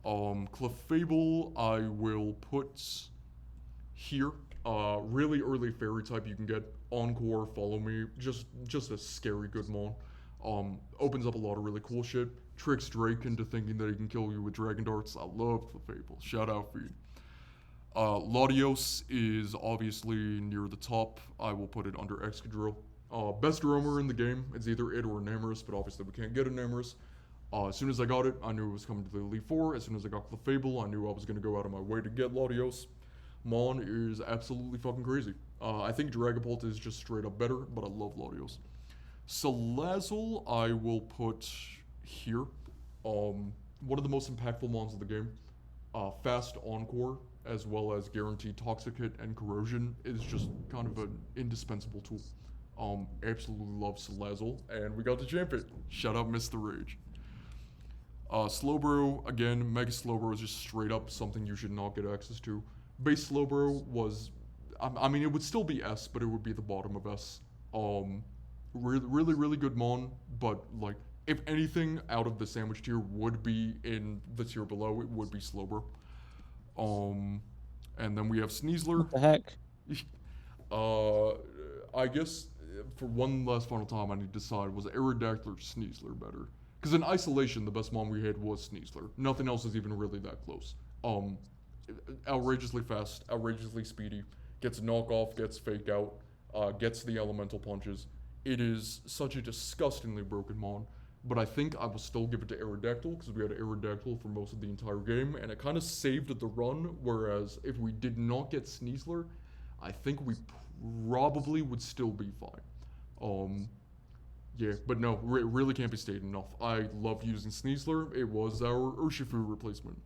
Speaker 1: Clefable, I will put... here. Really early fairy type you can get. Encore, Follow Me, just a scary good mon. Opens up a lot of really cool shit. Tricks Drake into thinking that he can kill you with Dragon Darts. I love Clefable. Shout out Feed. Latios is obviously near the top. I will put it under Excadrill. Best roamer in the game. It's either it or an Amorous, but obviously we can't get an Amorous. As soon as I got it, I knew it was coming to the Elite Four. As soon as I got Clefable, I knew I was going to go out of my way to get Latios. Mon is absolutely fucking crazy. I think Dragapult is just straight up better, but I love Latios. Salazzle, I will put here. One of the most impactful mons of the game. Fast Encore, as well as guaranteed Toxic Hit and Corrosion, is just kind of an indispensable tool. Absolutely love Salazzle, and we got to champ it. Shout out Mr. Rage. Slowbro, again, Mega Slowbro is just straight up something you should not get access to. Base Slowbro was, I mean, it would still be S, but it would be the bottom of S. Really good mon, but like, if anything out of the sandwich tier would be in the tier below, it would be Slowbro. And then we have Sneasler.
Speaker 2: What the heck?
Speaker 1: I guess for one last final time, I need to decide, was Aerodactyl or Sneasler better? Because in isolation, the best mon we had was Sneasler. Nothing else is even really that close. Outrageously fast, outrageously speedy, gets a knockoff, gets fake out, gets the elemental punches. It is such a disgustingly broken mon, but I think I will still give it to Aerodactyl because we had Aerodactyl for most of the entire game, and it kind of saved the run, whereas if we did not get Sneasler, I think we probably would still be fine. Yeah, but no, really can't be stated enough. I loved using Sneasler. It was our Urshifu replacement.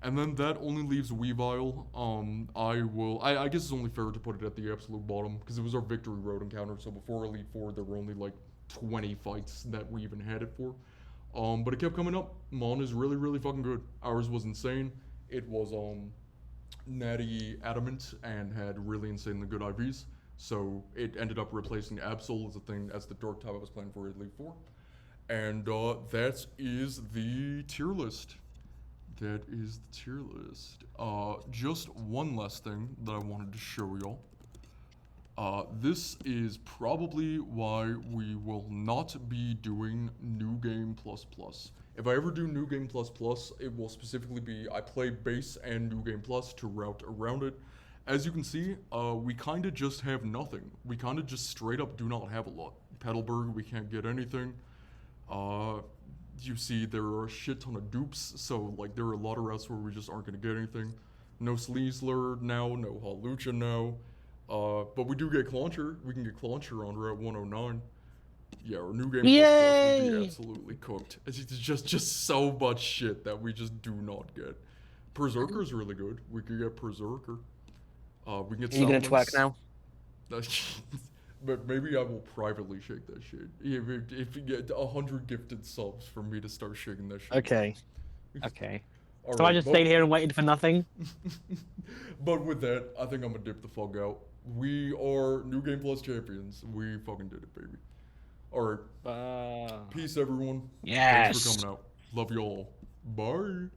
Speaker 1: And then that only leaves Weavile. I guess it's only fair to put it at the absolute bottom, because it was our victory road encounter, so before Elite Four, there were only like 20 fights that we even had it for. But it kept coming up. Mon is really fucking good. Ours was insane. It was, natty adamant and had really insanely good IVs. So it ended up replacing Absol as the dork type I was playing for Elite Four. And that is the tier list. That is the tier list. Just one last thing that I wanted to show y'all. This is probably why we will not be doing New Game Plus Plus. If I ever do New Game Plus Plus, it will specifically be I play base and New Game Plus to route around it. As you can see, we kind of just have nothing. We kind of just straight up do not have a lot. Petalburg, we can't get anything. You see there are a shit ton of dupes, so like there are a lot of routes where we just aren't going to get anything. No Sleesler now, no Halucha now. But we do get Clauncher. We can get Clauncher on Route 109. Yeah, our New Game Plus Plus would be absolutely cooked. It's just so much shit that we just do not get. Berserker's really good. We could get Berserker. We can get
Speaker 2: Are you gonna twerk
Speaker 1: Silence.
Speaker 2: now?
Speaker 1: But maybe I will privately shake that shit. If you get 100 gifted subs for me to start shaking that shit.
Speaker 2: Okay. Okay.
Speaker 1: All
Speaker 2: So I
Speaker 1: right,
Speaker 2: just
Speaker 1: but-
Speaker 2: stayed here and waited for nothing?
Speaker 1: But with that, I think I'm gonna dip the fuck out. We are New Game Plus champions. We fucking did it, baby. Alright. Peace, everyone.
Speaker 2: Yes.
Speaker 1: Thanks for coming out. Love y'all. Bye.